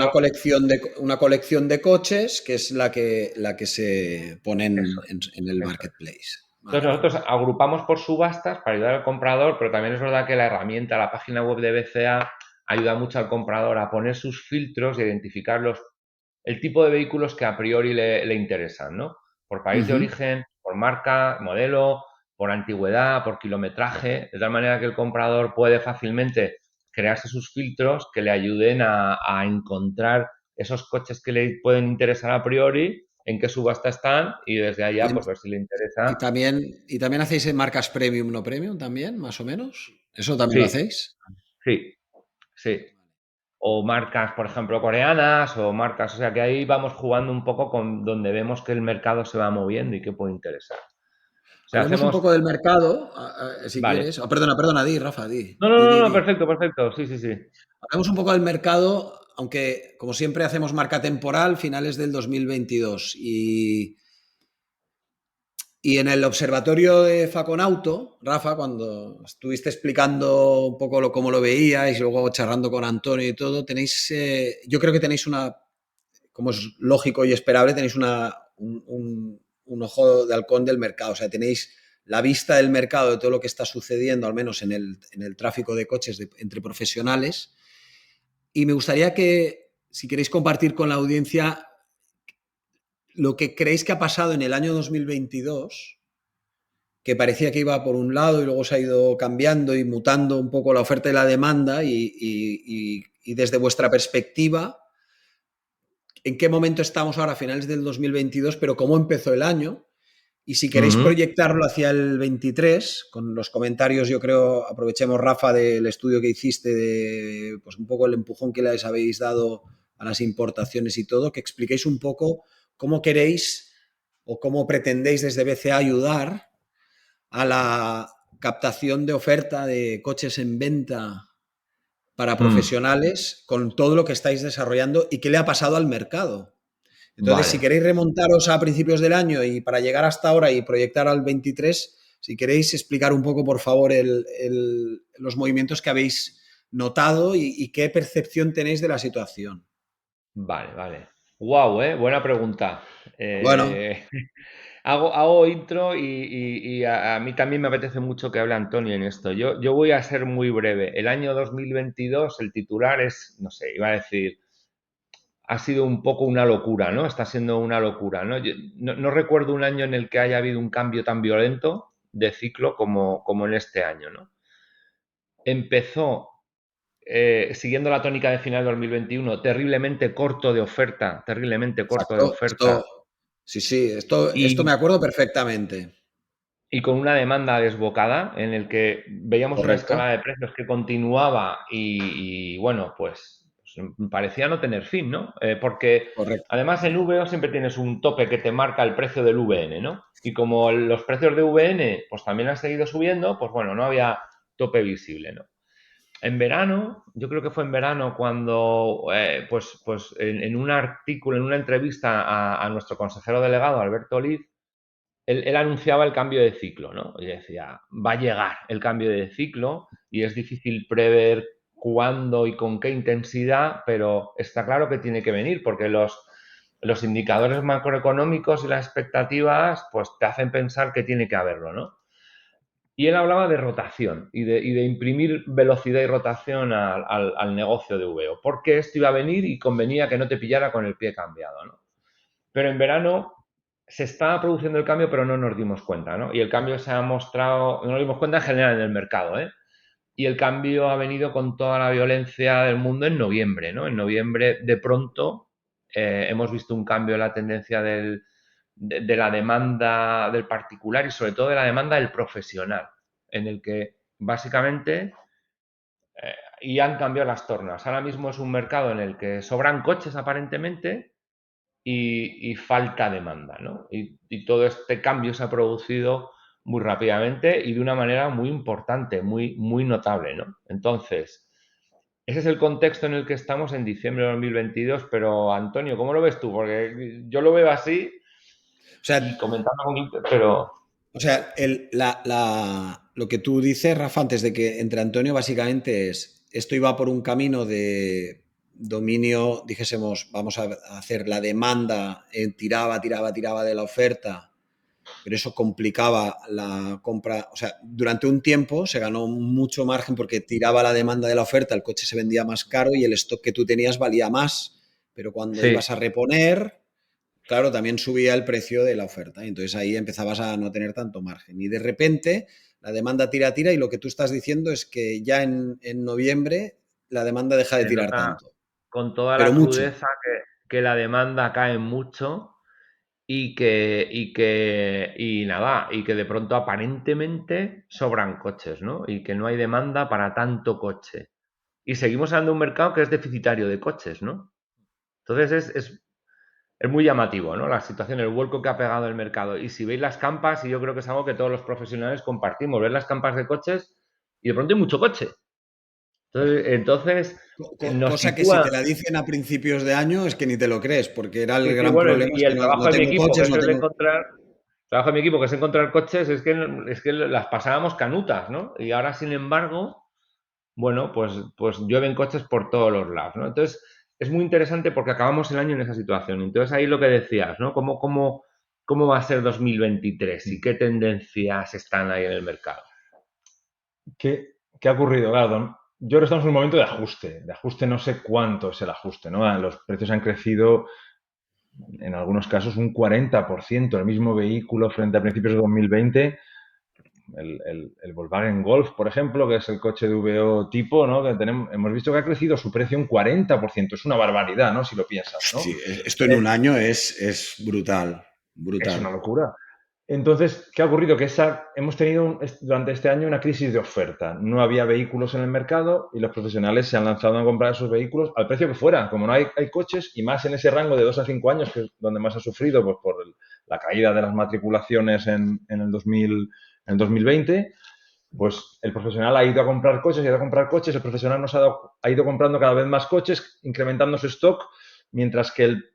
una colección de coches que es la que se pone Eso, en el eso. marketplace. Entonces Vale. nosotros agrupamos por subastas para ayudar al comprador, pero también es verdad que la herramienta, la página web de BCA, ayuda mucho al comprador a poner sus filtros y identificar el tipo de vehículos que a priori le interesan, ¿no? Por país de Ujú. origen, por marca, modelo, por antigüedad, por kilometraje, de tal manera que el comprador puede fácilmente crearse sus filtros que le ayuden a encontrar esos coches que le pueden interesar a priori, en qué subasta están y desde Y, allá en- pues ver si le y interesa. también hacéis en marcas premium, no premium, también, más o menos. ¿Eso también lo Sí, hacéis? sí, sí. O marcas, por ejemplo, coreanas o marcas, o sea que ahí vamos jugando un poco con donde vemos que el mercado se va moviendo y qué puede interesar. O sea, Hablemos un hacemos, poco del mercado, si vale. quieres. Perdona, di, Rafa, di. No, no, Di, no, di, no, di. perfecto, perfecto. Sí, sí, sí. Hablemos un poco del mercado, aunque como siempre hacemos marca temporal, finales del 2022. Y en el observatorio de Faconauto, Rafa, cuando estuviste explicando un poco cómo lo veíais y luego charlando con Antonio y todo, yo creo que tenéis como es lógico y esperable, tenéis un ojo de halcón del mercado. O sea, tenéis la vista del mercado de todo lo que está sucediendo, al menos en el tráfico de coches entre profesionales. Y me gustaría que, si queréis compartir con la audiencia lo que creéis que ha pasado en el año 2022 que parecía que iba por un lado y luego se ha ido cambiando y mutando un poco la oferta y la demanda y desde vuestra perspectiva, ¿en qué momento estamos ahora, a finales del 2022, pero cómo empezó el año? Y si queréis Ujú. proyectarlo hacia el 23, con los comentarios, yo creo, aprovechemos, Rafa, del estudio que hiciste, de pues un poco el empujón que les habéis dado a las importaciones y todo, que expliquéis un poco cómo queréis o cómo pretendéis desde BCA ayudar a la captación de oferta de coches en venta para Mm, profesionales con todo lo que estáis desarrollando y qué le ha pasado al mercado. Entonces, si vale. queréis remontaros a principios del año y para llegar hasta ahora y proyectar al 23, si queréis explicar un poco, por favor, los movimientos que habéis notado y qué percepción tenéis de la situación. Vale, vale. Wow, buena pregunta. Bueno, Eh, hago intro y a mí también me apetece mucho que hable Antonio en esto. Yo voy a ser muy breve. El año 2022, el titular es, no sé, iba a decir, ha sido un poco una locura, ¿no? Está siendo una locura, ¿no? Yo no recuerdo un año en el que haya habido un cambio tan violento de ciclo como en este año, ¿no? Empezó siguiendo la tónica de final de 2021, terriblemente corto de exacto. oferta Sí, sí, esto me y, acuerdo perfectamente. y con una demanda desbocada en el que veíamos una Correcto, escalada de precios que continuaba y, bueno, pues parecía no tener fin, ¿no? Porque correcto. además en VO siempre tienes un tope que te marca el precio del VN, ¿no? Y como los precios de VN pues también han seguido subiendo, pues bueno, no había tope visible, ¿no? En verano, yo creo que fue en verano cuando, pues en un artículo, en una entrevista a nuestro consejero delegado, Alberto Oliz, él anunciaba el cambio de ciclo, ¿no? Y decía, va a llegar el cambio de ciclo y es difícil prever cuándo y con qué intensidad, pero está claro que tiene que venir porque los indicadores macroeconómicos y las expectativas pues te hacen pensar que tiene que haberlo, ¿no? Y él hablaba de rotación y de imprimir velocidad y rotación al negocio de VO, porque esto iba a venir y convenía que no te pillara con el pie cambiado, ¿no? Pero en verano se estaba produciendo el cambio, pero no nos dimos cuenta, ¿no? Y el cambio se ha mostrado, no nos dimos cuenta en general en el mercado, ¿eh? Y el cambio ha venido con toda la violencia del mundo en noviembre, ¿no? En noviembre, de pronto, hemos visto un cambio en la tendencia de la demanda del particular y sobre todo de la demanda del profesional, en el que básicamente y han cambiado las tornas. Ahora mismo es un mercado en el que sobran coches aparentemente y falta demanda, ¿no? Y todo este cambio se ha producido muy rápidamente y de una manera muy importante, muy notable, ¿no? Entonces, ese es el contexto en el que estamos en diciembre de 2022, pero Antonio, ¿cómo lo ves tú? Porque yo lo veo así O sea, y comentando con pero lo que tú dices, Rafa, antes de que entre Antonio, básicamente es, esto iba por un camino de dominio, dijésemos, vamos a hacer la demanda, tiraba de la oferta, pero eso complicaba la compra. O sea, durante un tiempo se ganó mucho margen porque tiraba la demanda de la oferta, el coche se vendía más caro y el stock que tú tenías valía más, pero cuando sí, ibas a reponer, claro, también subía el precio de la oferta y entonces ahí empezabas a no tener tanto margen. Y de repente la demanda tira y lo que tú estás diciendo es que ya en noviembre la demanda deja de se tirar nota tanto, con toda pero la mucho. crudeza que la demanda cae mucho y nada, y que de pronto aparentemente sobran coches, ¿no? Y que no hay demanda para tanto coche. Y seguimos hablando de un mercado que es deficitario de coches, ¿no? Entonces es muy llamativo, ¿no? La situación, el vuelco que ha pegado el mercado. Y si veis las campas, y yo creo que es algo que todos los profesionales compartimos, ver las campas de coches y de pronto hay mucho coche. Entonces nos Cosa que si te sitúa. la dicen a principios de año es que ni te lo crees, porque era el Sí, sí, gran bueno, problema, y es que el no trabajo de mi tengo equipo, que coches, es no el de tengo... encontrar, trabajo de mi equipo, que es encontrar coches, es que las pasábamos canutas, ¿no? Y ahora, sin embargo, bueno, pues llueven coches por todos los lados, ¿no? Entonces, es muy interesante porque acabamos el año en esa situación. Entonces, ahí lo que decías, ¿no? ¿Cómo va a ser 2023 y qué tendencias están ahí en el mercado? ¿Qué ha ocurrido? Claro, yo creo que estamos en un momento de ajuste. De ajuste no sé cuánto es el ajuste, ¿no? Los precios han crecido en algunos casos un 40%. El mismo vehículo frente a principios de 2020 el Volkswagen Golf, por ejemplo, que es el coche de VO tipo, ¿no? Que hemos visto que ha crecido su precio un 40%. Es una barbaridad, ¿no? Si lo piensas, ¿no? Sí, esto en un año es brutal, Es una brutal. locura. Entonces, ¿qué ha ocurrido? Que hemos tenido durante este año una crisis de oferta. No había vehículos en el mercado y los profesionales se han lanzado a comprar esos vehículos al precio que fuera. Como no hay coches, y más en ese rango de 2 a 5 años, que es donde más ha sufrido pues, por la caída de las matriculaciones en el 2020, pues el profesional ha ido a comprar coches, el profesional ha ido comprando cada vez más coches, incrementando su stock, mientras que el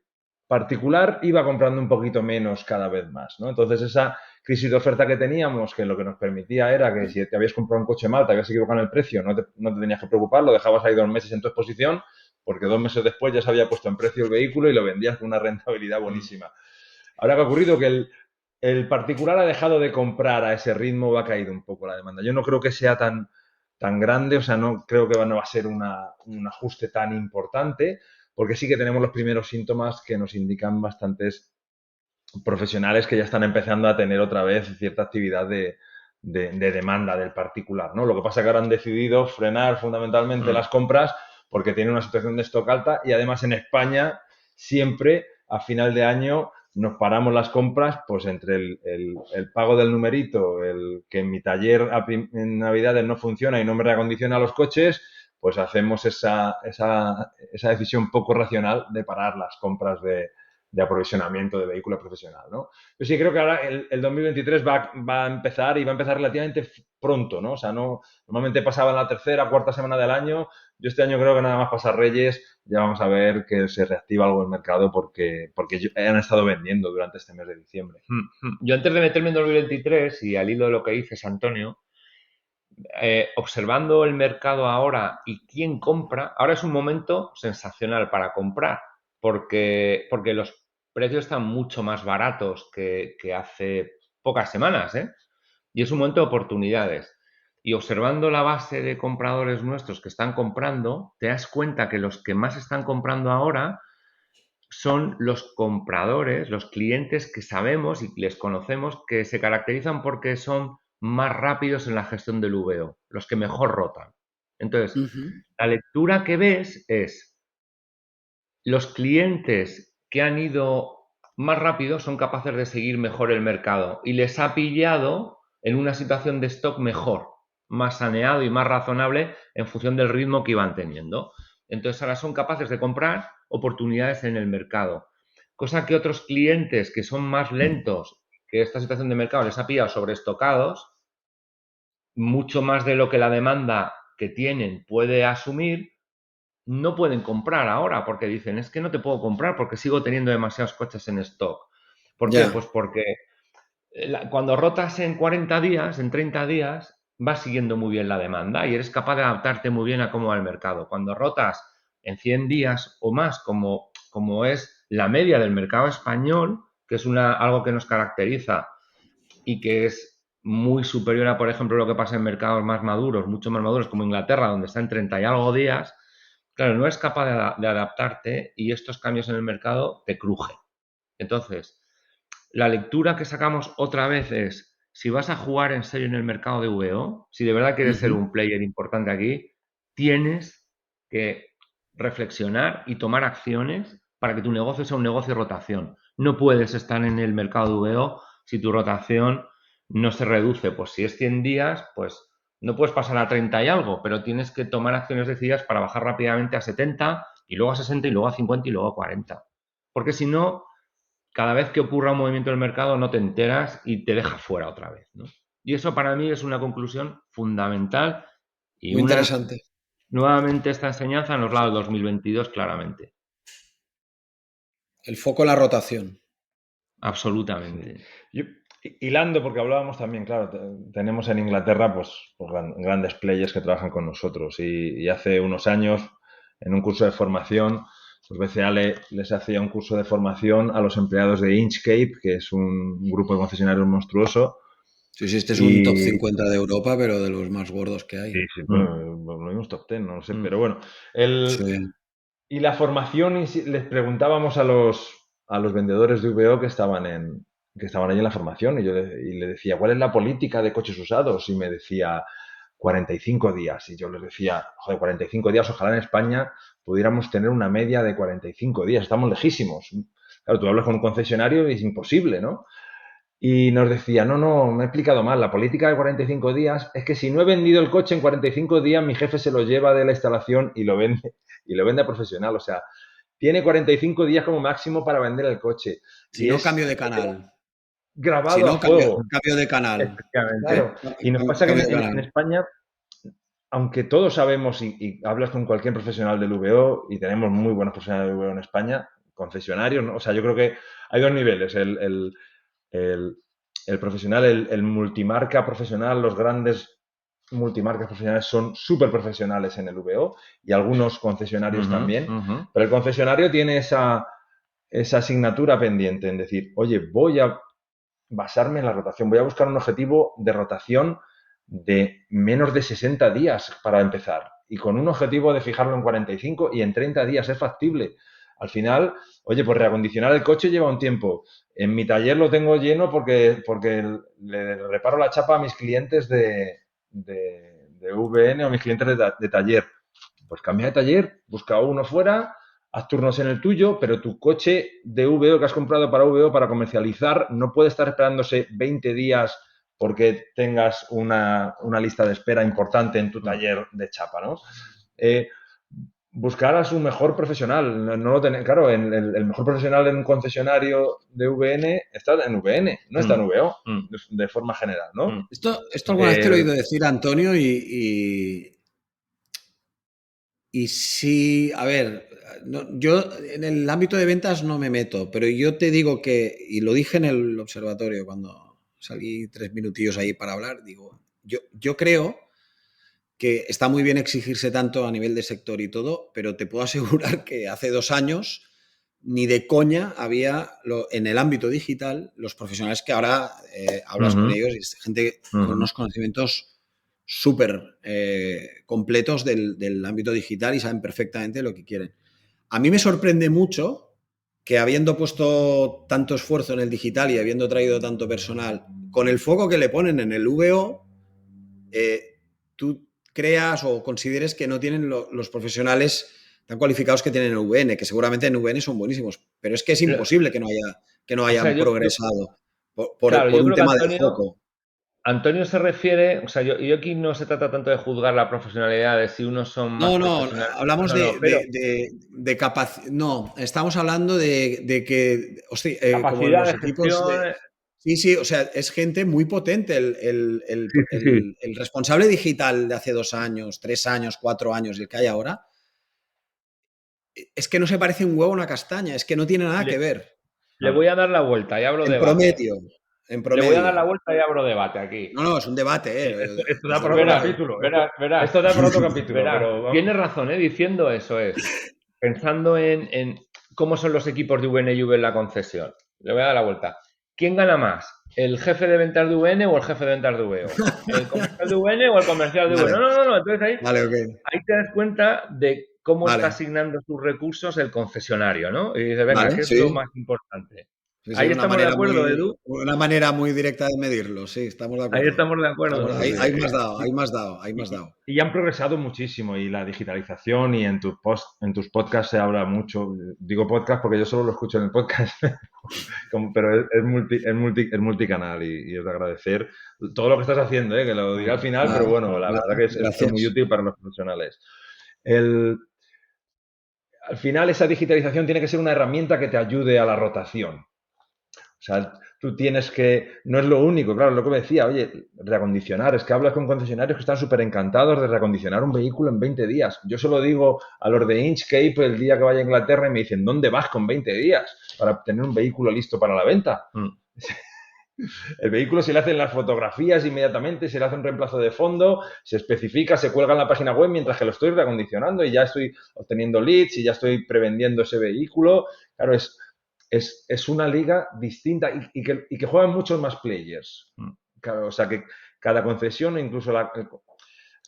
particular iba comprando un poquito menos cada vez más, ¿no? Entonces esa crisis de oferta que teníamos, que lo que nos permitía era que si te habías comprado un coche mal, te habías equivocado en el precio, no te tenías que preocupar, lo dejabas ahí 2 meses en tu exposición, porque 2 meses después ya se había puesto en precio el vehículo y lo vendías con una rentabilidad buenísima. Ahora que ha ocurrido que el particular ha dejado de comprar a ese ritmo, va a caído un poco la demanda. Yo no creo que sea tan grande, o sea, no creo que no va a ser un ajuste tan importante, porque sí que tenemos los primeros síntomas que nos indican bastantes profesionales que ya están empezando a tener otra vez cierta actividad de demanda del particular, ¿no? Lo que pasa es que ahora han decidido frenar fundamentalmente las compras porque tienen una situación de stock alta y además en España siempre a final de año nos paramos las compras pues entre el pago del numerito, el que en mi taller en Navidades no funciona y no me reacondiciona los coches, pues hacemos esa decisión poco racional de parar las compras de aprovisionamiento de vehículo profesional, ¿no? Yo sí creo que ahora el 2023 va a empezar y va a empezar relativamente pronto, ¿no? O sea, normalmente pasaba en la tercera, cuarta semana del año. Yo este año creo que nada más pasa Reyes, ya vamos a ver que se reactiva algo el mercado porque han estado vendiendo durante este mes de diciembre. Yo antes de meterme en 2023 y al hilo de lo que dices, Antonio, observando el mercado ahora y quién compra, ahora es un momento sensacional para comprar porque los precios están mucho más baratos que hace pocas semanas, ¿eh? Y es un momento de oportunidades. Y observando la base de compradores nuestros que están comprando, te das cuenta que los que más están comprando ahora son los compradores, los clientes que sabemos y les conocemos que se caracterizan porque son más rápidos en la gestión del VO, los que mejor rotan. Entonces, la lectura que ves es los clientes que han ido más rápido son capaces de seguir mejor el mercado y les ha pillado en una situación de stock mejor, más saneado y más razonable en función del ritmo que iban teniendo. Entonces ahora son capaces de comprar oportunidades en el mercado, cosa que otros clientes que son más lentos, que esta situación de mercado les ha pillado sobreestocados, mucho más de lo que la demanda que tienen puede asumir, no pueden comprar ahora porque dicen, es que no te puedo comprar porque sigo teniendo demasiados coches en stock. ¿Por qué? Pues porque cuando rotas en 40 días, en 30 días, vas siguiendo muy bien la demanda y eres capaz de adaptarte muy bien a cómo va el mercado. Cuando rotas en 100 días o más, como es la media del mercado español, que es algo que nos caracteriza y que es muy superior a, por ejemplo, lo que pasa en mercados más maduros, mucho más maduros, como Inglaterra, donde está en 30 y algo días, claro, no es capaz de adaptarte y estos cambios en el mercado te crujen. Entonces, la lectura que sacamos otra vez es, si vas a jugar en serio en el mercado de VO, si de verdad quieres ser un player importante aquí, tienes que reflexionar y tomar acciones para que tu negocio sea un negocio de rotación. No puedes estar en el mercado de VO si tu rotación no se reduce. Pues si es 100 días, pues no puedes pasar a 30 y algo, pero tienes que tomar acciones decididas para bajar rápidamente a 70 y luego a 60 y luego a 50 y luego a 40. Porque si no, cada vez que ocurra un movimiento del mercado no te enteras y te deja fuera otra vez, ¿no? Y eso para mí es una conclusión fundamental y muy interesante. Nuevamente esta enseñanza nos la da el 2022 claramente. El foco en la rotación. Absolutamente. Yo, hilando, porque hablábamos también, claro, tenemos en Inglaterra pues grandes players que trabajan con nosotros y hace unos años en un curso de formación pues BCA les hacía un curso de formación a los empleados de Inchcape, que es un grupo de concesionarios monstruoso. Sí, este es un top 50 de Europa, pero de los más gordos que hay. Sí, bueno, no hay un top 10, no lo sé, pero bueno. Y la formación, les preguntábamos a los vendedores de VO que estaban que estaban allí en la formación y le decía, ¿cuál es la política de coches usados? Y me decía, 45 días. Y yo les decía, joder, 45 días, ojalá en España pudiéramos tener una media de 45 días, estamos lejísimos. Claro, tú hablas con un concesionario y es imposible, ¿no? Y nos decía, no, me he explicado mal, la política de 45 días es que si no he vendido el coche en 45 días, mi jefe se lo lleva de la instalación y lo vende a profesional. O sea, tiene 45 días como máximo para vender el coche. Si Y no, es cambio de canal. Si grabado a no, cambio, fuego. cambio de canal. Efectivamente. Claro, Y nos pasa que cambio de en canal. España, aunque todos sabemos y hablas con cualquier profesional del VO, y tenemos muy buenos profesionales del VO en España, concesionarios, ¿no? O sea, yo creo que hay dos niveles. El, el profesional, el multimarca profesional, los grandes multimarcas profesionales son súper profesionales en el VO y algunos concesionarios también, pero el concesionario tiene esa asignatura pendiente en decir, oye, voy a basarme en la rotación, voy a buscar un objetivo de rotación de menos de 60 días para empezar y con un objetivo de fijarlo en 45 y en 30 días es factible. Al final, oye, pues reacondicionar el coche lleva un tiempo. En mi taller lo tengo lleno porque le reparo la chapa a mis clientes de VN o mis clientes de taller. Pues cambia de taller, busca uno fuera, haz turnos en el tuyo, pero tu coche de VO que has comprado para VO para comercializar no puede estar esperándose 20 días porque tengas una lista de espera importante en tu taller de chapa, ¿no? Buscar a su mejor profesional. No lo claro, el mejor profesional en un concesionario de VN está en VN, no está en VO, de forma general, ¿no? Esto alguna vez te lo he oído decir, Antonio, y sí, a ver, yo en el ámbito de ventas no me meto, pero yo te digo que, y lo dije en el observatorio cuando salí 3 minutillos ahí para hablar, digo, yo creo que está muy bien exigirse tanto a nivel de sector y todo, pero te puedo asegurar que hace 2 años ni de coña había en el ámbito digital los profesionales que ahora hablas con ellos y es gente con unos conocimientos súper completos del ámbito digital y saben perfectamente lo que quieren. A mí me sorprende mucho que habiendo puesto tanto esfuerzo en el digital y habiendo traído tanto personal, con el foco que le ponen en el VO, tú creas o consideres que no tienen los profesionales tan cualificados que tienen en VN, que seguramente en VN son buenísimos, pero es que es imposible que no hayan progresado por un tema de foco. Antonio se refiere, o sea, yo aquí no se trata tanto de juzgar la profesionalidad, de si unos son más profesionales. Hablamos de capacidad. No, estamos hablando de que, hostia, como los equipos de... Sí, o sea, es gente muy potente. El responsable digital de hace 2 años, 3 años, 4 años y el que hay ahora, es que no se parece un huevo a una castaña, es que no tiene nada que ver. Le voy a dar la vuelta y abro debate. En promedio. Le voy a dar la vuelta y abro debate aquí. No, es un debate. Esto da por otro capítulo. Verás. Esto da por otro capítulo. Pero tienes razón, diciendo eso pensando en cómo son los equipos de VN y V en la concesión. Le voy a dar la vuelta. ¿Quién gana más? ¿El jefe de ventas de VN o el jefe de ventas de VO? ¿El comercial de VN o el comercial de VO? No. Entonces ahí te das cuenta de cómo está asignando sus recursos el concesionario, ¿no? Y dices, venga, ¿qué es lo más importante? Sí, ahí estamos de acuerdo, Edu. Una manera muy directa de medirlo, sí, estamos de acuerdo. Ahí estamos de acuerdo. Ahí más dado. Y han progresado muchísimo y la digitalización y en tus podcasts se habla mucho. Digo podcast porque yo solo lo escucho en el podcast, pero es multicanal y es de agradecer todo lo que estás haciendo, que lo diré al final, pero bueno, la verdad que es muy útil para los profesionales. Al final esa digitalización tiene que ser una herramienta que te ayude a la rotación. O sea, tú tienes que... No es lo único, claro, lo que me decía, oye, reacondicionar. Es que hablas con concesionarios que están súper encantados de reacondicionar un vehículo en 20 días. Yo se lo digo a los de Inchcape el día que vaya a Inglaterra y me dicen, ¿dónde vas con 20 días para tener un vehículo listo para la venta? El vehículo se le hacen las fotografías inmediatamente, se le hace un reemplazo de fondo, se especifica, se cuelga en la página web mientras que lo estoy reacondicionando y ya estoy obteniendo leads y ya estoy prevendiendo ese vehículo. Claro, es una liga distinta y que juegan muchos más players. Claro, o sea que cada concesión, incluso claro,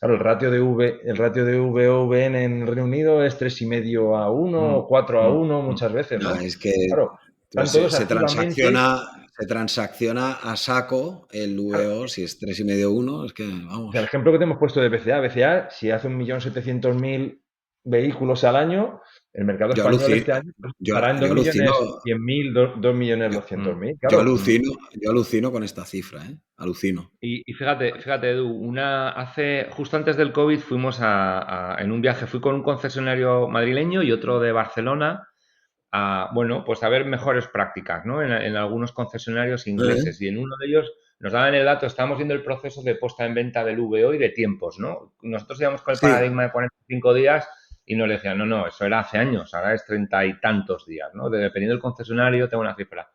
el ratio de VO-VN en el Reino Unido es 3,5 a 1 o 4 a 1 muchas veces, ¿no? Es que claro, Están Entonces todos activamente. se transacciona a saco el VO, si es 3,5-1, es que O sea, el vamos. ejemplo que te hemos puesto de BCA, BCA, si hace 1.700.000 vehículos al año, el mercado Yo español alucino, este año pues, yo, estará en yo alucino, 2.100.000, 2.200.000, yo claro. alucino, yo alucino con esta cifra, ¿eh? Alucino. Y fíjate, Edu, justo antes del COVID fuimos en un viaje, fui con un concesionario madrileño y otro de Barcelona bueno, pues a ver mejores prácticas, ¿no? En algunos concesionarios ¿Eh? ingleses. Y en uno de ellos nos daban el dato, estábamos viendo el proceso de puesta en venta del VO y de tiempos, ¿no? Nosotros íbamos con el Sí, paradigma de 45 días y nos decían, no, eso era hace años, ahora es 30 y tantos días, ¿no? Dependiendo del concesionario, tengo una cifra.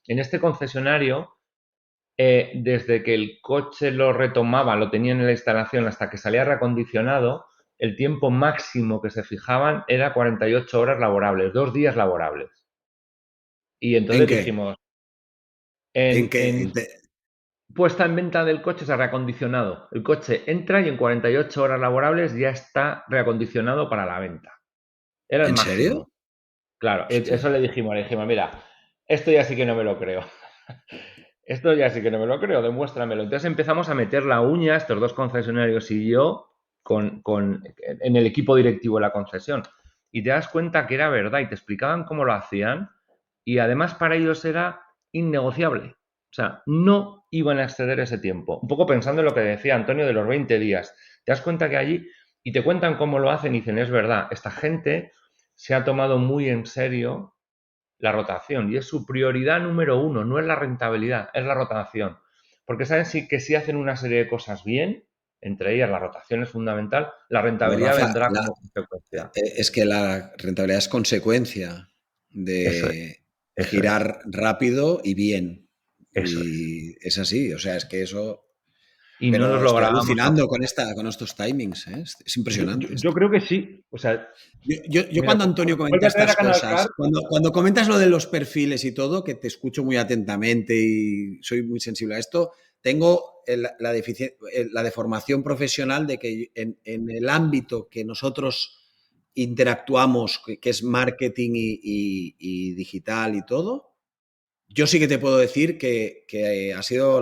En este concesionario, desde que el coche lo retomaba, lo tenían en la instalación hasta que salía reacondicionado, el tiempo máximo que se fijaban era 48 horas laborables, 2 días laborables. Y ¿en entonces qué? dijimos, ¿En qué? en puesta en venta del coche se ha reacondicionado. El coche entra y en 48 horas laborables ya está reacondicionado para la venta. Era el ¿En serio? máximo. Claro, Hostia. eso le dijimos, mira, esto ya sí que no me lo creo. Esto ya sí que no me lo creo, demuéstramelo. Entonces empezamos a meter la uña, estos dos concesionarios y yo, en el equipo directivo de la concesión. Y te das cuenta que era verdad y te explicaban cómo lo hacían y además para ellos era innegociable. O sea, no iban a exceder ese tiempo. Un poco pensando en lo que decía Antonio de los 20 días. Te das cuenta que allí, y te cuentan cómo lo hacen y dicen, es verdad, esta gente se ha tomado muy en serio la rotación y es su prioridad número uno, no es la rentabilidad, es la rotación. Porque saben que si hacen una serie de cosas bien, entre ellas la rotación es fundamental, la Pero rentabilidad Rafa, vendrá como consecuencia. es que la rentabilidad es consecuencia Eso es, de eso es, girar rápido y bien. eso es. Y es así, o sea, es que eso. Y no nos Pero lo estoy grabamos a alucinando fuego. con estos timings, ¿eh? Es Yo, yo- impresionante yo esto. creo que sí. O sea, Yo mira, cuando Antonio comenta vuelve a traer a estas Canal cosas, Car. cuando comentas lo de los perfiles y todo, que te escucho muy atentamente y soy muy sensible a esto, tengo la deformación profesional de que en el ámbito que nosotros interactuamos, que es marketing y digital y todo, yo sí que te puedo decir que ha sido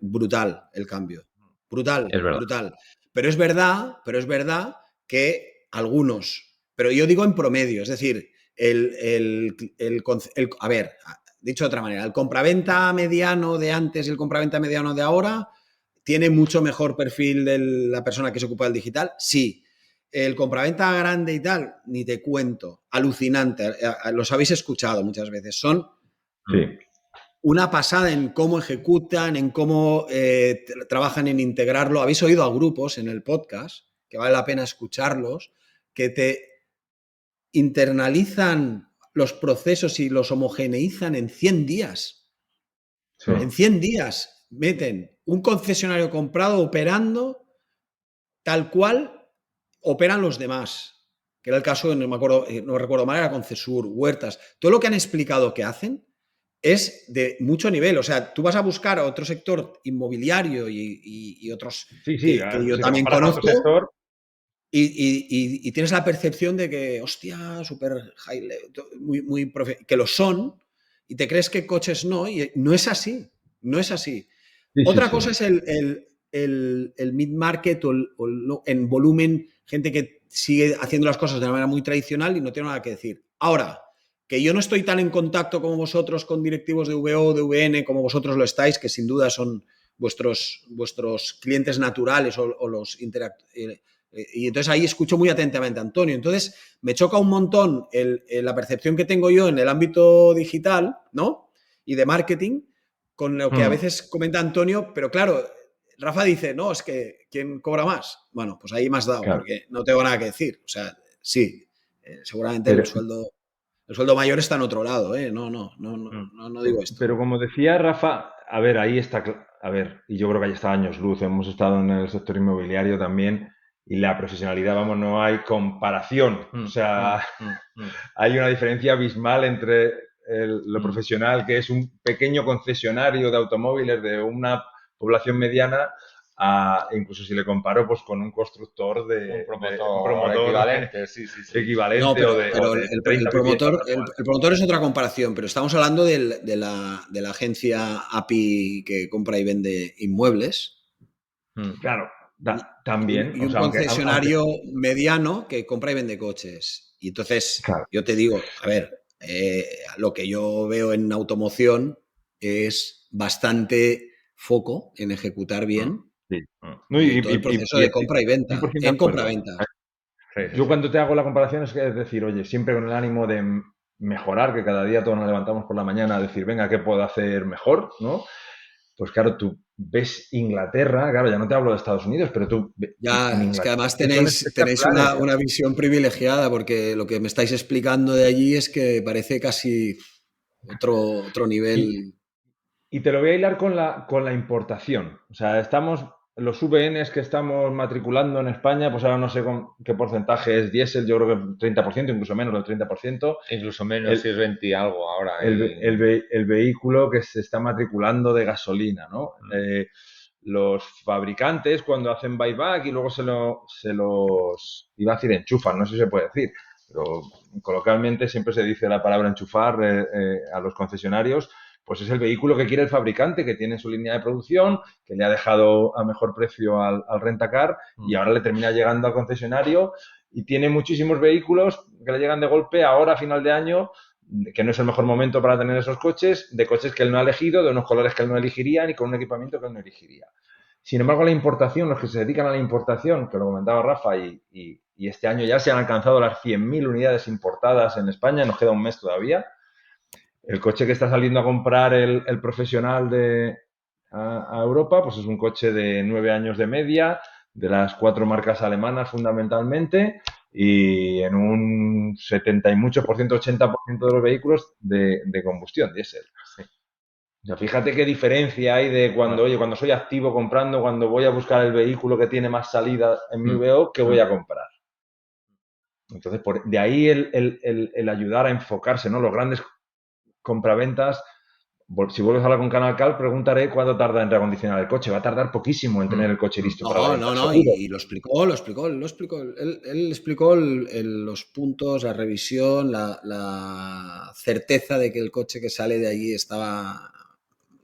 brutal el cambio. Brutal, Es verdad. brutal. Pero es verdad que algunos, pero yo digo en promedio, es decir, a ver, dicho de otra manera, el compraventa mediano de antes y el compraventa mediano de ahora tiene mucho mejor perfil de la persona que se ocupa del digital, sí. El compraventa grande y tal, ni te cuento, alucinante, los habéis escuchado muchas veces, son Sí. una pasada en cómo ejecutan, en cómo trabajan en integrarlo. Habéis oído a grupos en el podcast, que vale la pena escucharlos, que te internalizan los procesos y los homogeneizan en 100 días. Sí. En 100 días meten un concesionario comprado operando tal cual operan los demás. Que era el caso, no recuerdo mal, era Concesur, Huertas. Todo lo que han explicado que hacen es de mucho nivel. O sea, tú vas a buscar a otro sector inmobiliario y otros Sí, sí. que yo Si te también comparas con otro conozco sector, y tienes la percepción de que, hostia, súper high, que lo son y te crees que coches no, y no es así, no es así. sí, sí, Otra sí. cosa es el mid-market en volumen, gente que sigue haciendo las cosas de una manera muy tradicional y no tiene nada que decir. Ahora, que yo no estoy tan en contacto como vosotros con directivos de VO, de VN, como vosotros lo estáis, que sin duda son vuestros clientes naturales o los y entonces ahí escucho muy atentamente a Antonio. Entonces me choca un montón la percepción que tengo yo en el ámbito digital, ¿no? Y de marketing, con lo que a veces comenta Antonio, pero claro, Rafa dice, no, es que ¿quién cobra más? Bueno, pues ahí me has dado, Claro. porque no tengo nada que decir. O sea, sí, seguramente Pero, el sueldo mayor está en otro lado, ¿eh? No digo esto. pero como decía Rafa, a ver, ahí está, a ver, y yo creo que ahí está años luz. Hemos estado en el sector inmobiliario también y la profesionalidad, vamos, no hay comparación. O sea, hay una diferencia abismal entre lo profesional, que es un pequeño concesionario de automóviles de una población mediana, incluso si le comparo pues con un constructor de Un promotor equivalente, sí. equivalente No, pero, o de pero 30 viviendas el actuales. promotor es otra comparación, pero estamos hablando de la agencia API que compra y vende inmuebles Claro, y, también, y o un sea, aunque concesionario mediano que compra y vende coches. Y entonces, claro, yo te digo, a ver, lo que yo veo en automoción es bastante foco en ejecutar bien sí. No, todo el proceso y de estoy compra y venta, 100% de en acuerdo. compra-venta. Yo cuando te hago la comparación es decir, oye, siempre con el ánimo de mejorar, que cada día todos nos levantamos por la mañana a decir, venga, ¿qué puedo hacer mejor? ¿No? Pues claro, tú ves Inglaterra, claro, ya no te hablo de Estados Unidos, pero tú en Ya, es que Inglaterra además que son tenéis espectaculares. una visión privilegiada, porque lo que me estáis explicando de allí es que parece casi otro Y, nivel. y te lo voy a hilar con la importación. O sea, los VNs que estamos matriculando en España, pues ahora no sé qué porcentaje es diésel, yo creo que 30%, incluso menos del 30%. Incluso menos, si es 20 y algo ahora. El vehículo que se está matriculando de gasolina, ¿no? Los fabricantes cuando hacen buyback y luego se los, iba a decir enchufan, no sé si se puede decir, pero coloquialmente siempre se dice la palabra enchufar a los concesionarios, pues es el vehículo que quiere el fabricante, que tiene su línea de producción, que le ha dejado a mejor precio al rentacar y ahora le termina llegando al concesionario y tiene muchísimos vehículos que le llegan de golpe ahora a final de año, que no es el mejor momento para tener esos coches, de coches que él no ha elegido, de unos colores que él no elegiría, ni con un equipamiento que él no elegiría. Sin embargo, la importación, los que se dedican a la importación, que lo comentaba Rafa, y este año ya se han alcanzado las 100.000 unidades importadas en España, nos queda un mes todavía. El coche que está saliendo a comprar el profesional a Europa, pues es un coche de 9 años de media, de las 4 marcas alemanas fundamentalmente, y en un 70 y mucho por ciento, 80% de los vehículos de combustión, diésel. Sí. O sea, fíjate qué diferencia hay de cuando soy activo comprando, cuando voy a buscar el vehículo que tiene más salida en mi VO, ¿qué voy a comprar? Entonces, de ahí el ayudar a enfocarse, ¿no? Los grandes compraventas, si vuelves a hablar con Canal Cal, preguntaré cuánto tarda en reacondicionar el coche. Va a tardar poquísimo en tener el coche listo para la venta, No, seguro. y lo explicó. Él explicó los puntos, la revisión, la certeza de que el coche que sale de allí estaba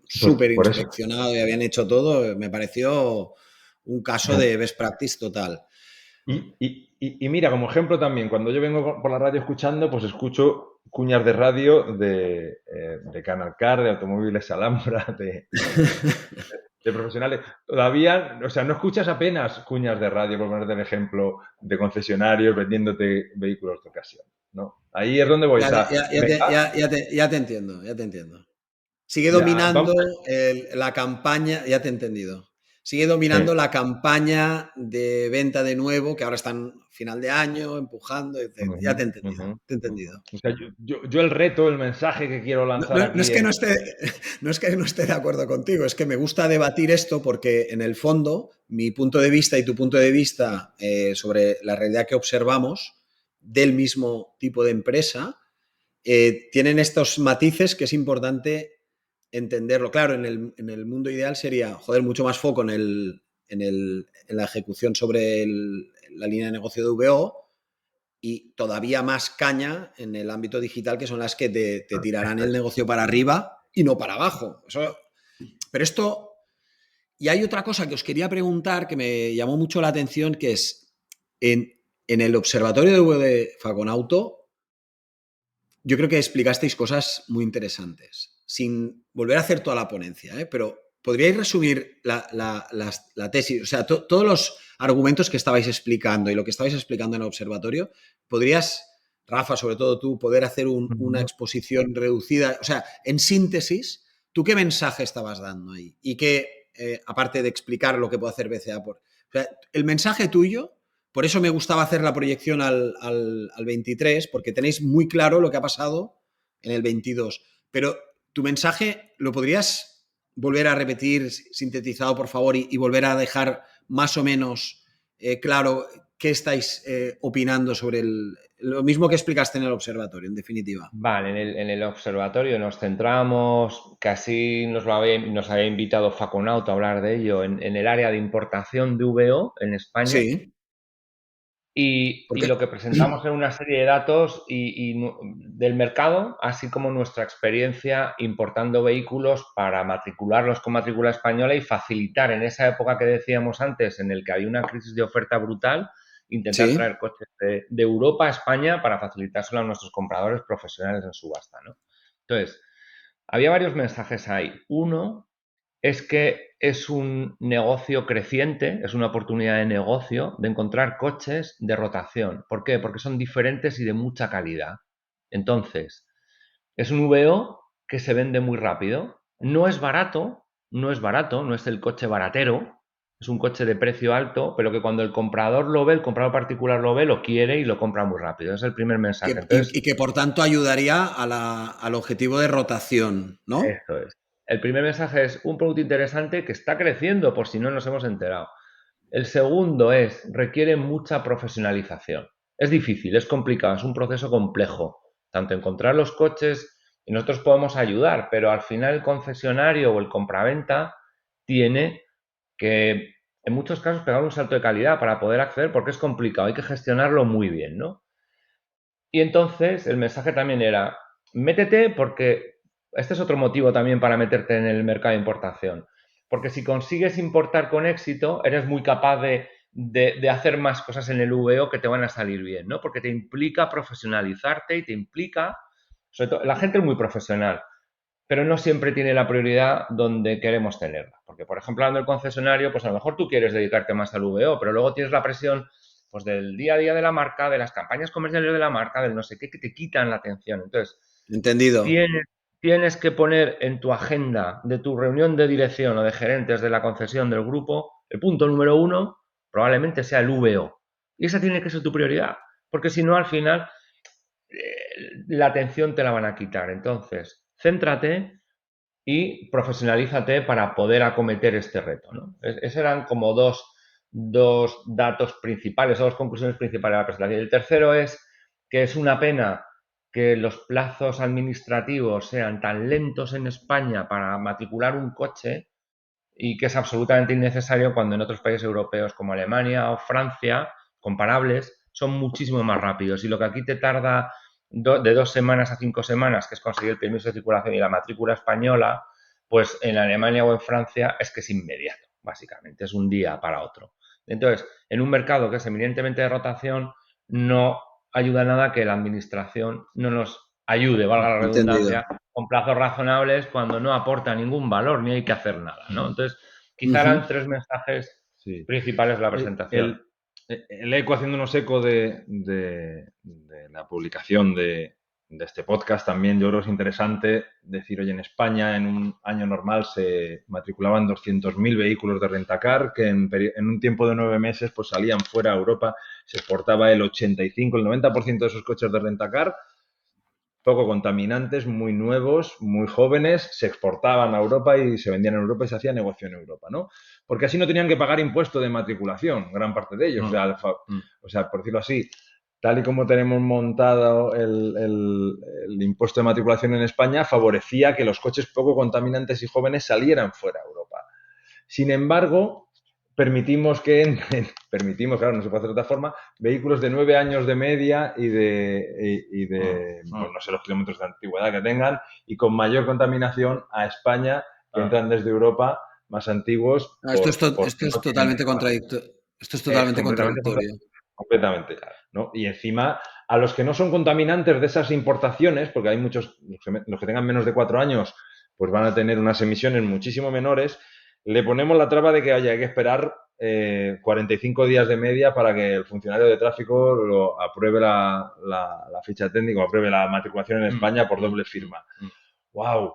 Pues súper por eso. inspeccionado y habían hecho todo. Me pareció un caso de best practice total. Y mira, como ejemplo también, cuando yo vengo por la radio escuchando, pues escucho cuñas de radio de Canal Car, de Automóviles Alhambra, de profesionales. Todavía, o sea, no escuchas apenas cuñas de radio, por ponerte el ejemplo, de concesionarios vendiéndote vehículos de ocasión, ¿no? Ahí es donde voy. O sea, Ya te entiendo. Sigue ya, dominando la campaña, ya te he entendido. Sigue dominando la campaña de venta de nuevo, que ahora están final de año, empujando, etc. Ya te he entendido. O sea, yo el reto, el mensaje que quiero lanzar No aquí es que no esté de acuerdo contigo, es que me gusta debatir esto porque en el fondo mi punto de vista y tu punto de vista sobre la realidad que observamos del mismo tipo de empresa tienen estos matices que es importante entenderlo. Claro, en el mundo ideal sería, joder, mucho más foco en la ejecución sobre la línea de negocio de VO y todavía más caña en el ámbito digital, que son las que te tirarán el negocio para arriba y no para abajo. Pero esto... Y hay otra cosa que os quería preguntar que me llamó mucho la atención, que es en el observatorio de V de Faconauto, yo creo que explicasteis cosas muy interesantes, sin volver a hacer toda la ponencia, pero ¿podríais resumir la tesis? O sea, todos los argumentos que estabais explicando y lo que estabais explicando en el observatorio, ¿podrías, Rafa, sobre todo tú, poder hacer una exposición reducida? O sea, en síntesis, ¿tú qué mensaje estabas dando ahí? Y que, aparte de explicar lo que puede hacer BCA, o sea, el mensaje tuyo... Por eso me gustaba hacer la proyección al 23, porque tenéis muy claro lo que ha pasado en el 22. Pero tu mensaje, ¿lo podrías volver a repetir sintetizado, por favor, y volver a dejar más o menos claro ¿qué estáis opinando sobre lo mismo que explicaste en el observatorio, en definitiva? Vale, en el observatorio nos centramos, casi nos había invitado Faconauto a hablar de ello, en el área de importación de VO en España. Sí, Y porque lo que presentamos era una serie de datos del mercado, así como nuestra experiencia importando vehículos para matricularlos con matrícula española y facilitar en esa época que decíamos antes, en el que había una crisis de oferta brutal, intentar sí, traer coches de Europa a España para facilitárselo a nuestros compradores profesionales en subasta, ¿no? Entonces, había varios mensajes ahí. Uno es que es un negocio creciente, es una oportunidad de negocio de encontrar coches de rotación. ¿Por qué? Porque son diferentes y de mucha calidad. Entonces, es un VO que se vende muy rápido. No es barato, no es el coche baratero, es un coche de precio alto, pero que cuando el comprador lo ve, el comprador particular lo ve, lo quiere y lo compra muy rápido. Es el primer mensaje. Entonces, y que por tanto ayudaría al objetivo de rotación, ¿no? esto es. El primer mensaje es un producto interesante que está creciendo, por si no nos hemos enterado. El segundo es, requiere mucha profesionalización. Es difícil, es complicado, es un proceso complejo. Tanto encontrar los coches, y nosotros podemos ayudar, pero al final el concesionario o el compraventa tiene que, en muchos casos, pegar un salto de calidad para poder acceder, porque es complicado, hay que gestionarlo muy bien, ¿no? Y entonces el mensaje también era, métete porque este es otro motivo también para meterte en el mercado de importación. Porque si consigues importar con éxito, eres muy capaz de hacer más cosas en el VO que te van a salir bien, ¿no? Porque te implica profesionalizarte y te implica, sobre todo, la gente es muy profesional, pero no siempre tiene la prioridad donde queremos tenerla. Porque, por ejemplo, hablando del concesionario, pues a lo mejor tú quieres dedicarte más al VO, pero luego tienes la presión pues del día a día de la marca, de las campañas comerciales de la marca, del no sé qué, que te quitan la atención. Entonces, Entendido. tienes que poner en tu agenda de tu reunión de dirección o de gerentes de la concesión del grupo, el punto número 1 probablemente sea el VO. Y esa tiene que ser tu prioridad, porque si no, al final, la atención te la van a quitar. Entonces, céntrate y profesionalízate para poder acometer este reto, ¿no? Esos eran como dos datos principales, dos conclusiones principales de la presentación. El tercero es que es una pena que los plazos administrativos sean tan lentos en España para matricular un coche y que es absolutamente innecesario cuando en otros países europeos como Alemania o Francia, comparables, son muchísimo más rápidos. Y lo que aquí te tarda de 2 semanas a 5 semanas, que es conseguir el permiso de circulación y la matrícula española, pues en Alemania o en Francia es que es inmediato, básicamente, es un día para otro. Entonces, en un mercado que es eminentemente de rotación, no ayuda nada que la administración no nos ayude, valga la Entendido. redundancia, con plazos razonables cuando no aporta ningún valor ni hay que hacer nada, ¿no? Entonces, quizá eran 3 mensajes Sí. principales de la presentación. El eco, haciéndonos eco de la publicación de este podcast, también yo creo que es interesante decir, oye, en España en un año normal se matriculaban 200.000 vehículos de rentacar, que en un tiempo de 9 meses pues salían fuera a Europa, se exportaba el 85, el 90% de esos coches de rentacar, poco contaminantes, muy nuevos, muy jóvenes, se exportaban a Europa y se vendían en Europa y se hacía negocio en Europa, ¿no? Porque así no tenían que pagar impuesto de matriculación, gran parte de ellos. O sea, por decirlo así, tal y como tenemos montado el impuesto de matriculación en España, favorecía que los coches poco contaminantes y jóvenes salieran fuera a Europa. Sin embargo, permitimos, claro, no se puede hacer de otra forma, vehículos de 9 años de media y de pues no sé, los kilómetros de antigüedad que tengan y con mayor contaminación a España, que entran desde Europa más antiguos. Esto es totalmente contradictorio. Esto es totalmente contradictorio. Completamente, ¿no? Y encima, a los que no son contaminantes de esas importaciones, porque hay muchos, los que tengan menos de 4 años, pues van a tener unas emisiones muchísimo menores, le ponemos la traba de que hay que esperar 45 días de media para que el funcionario de tráfico lo apruebe la ficha técnica o apruebe la matriculación en España por doble firma. ¡Wow!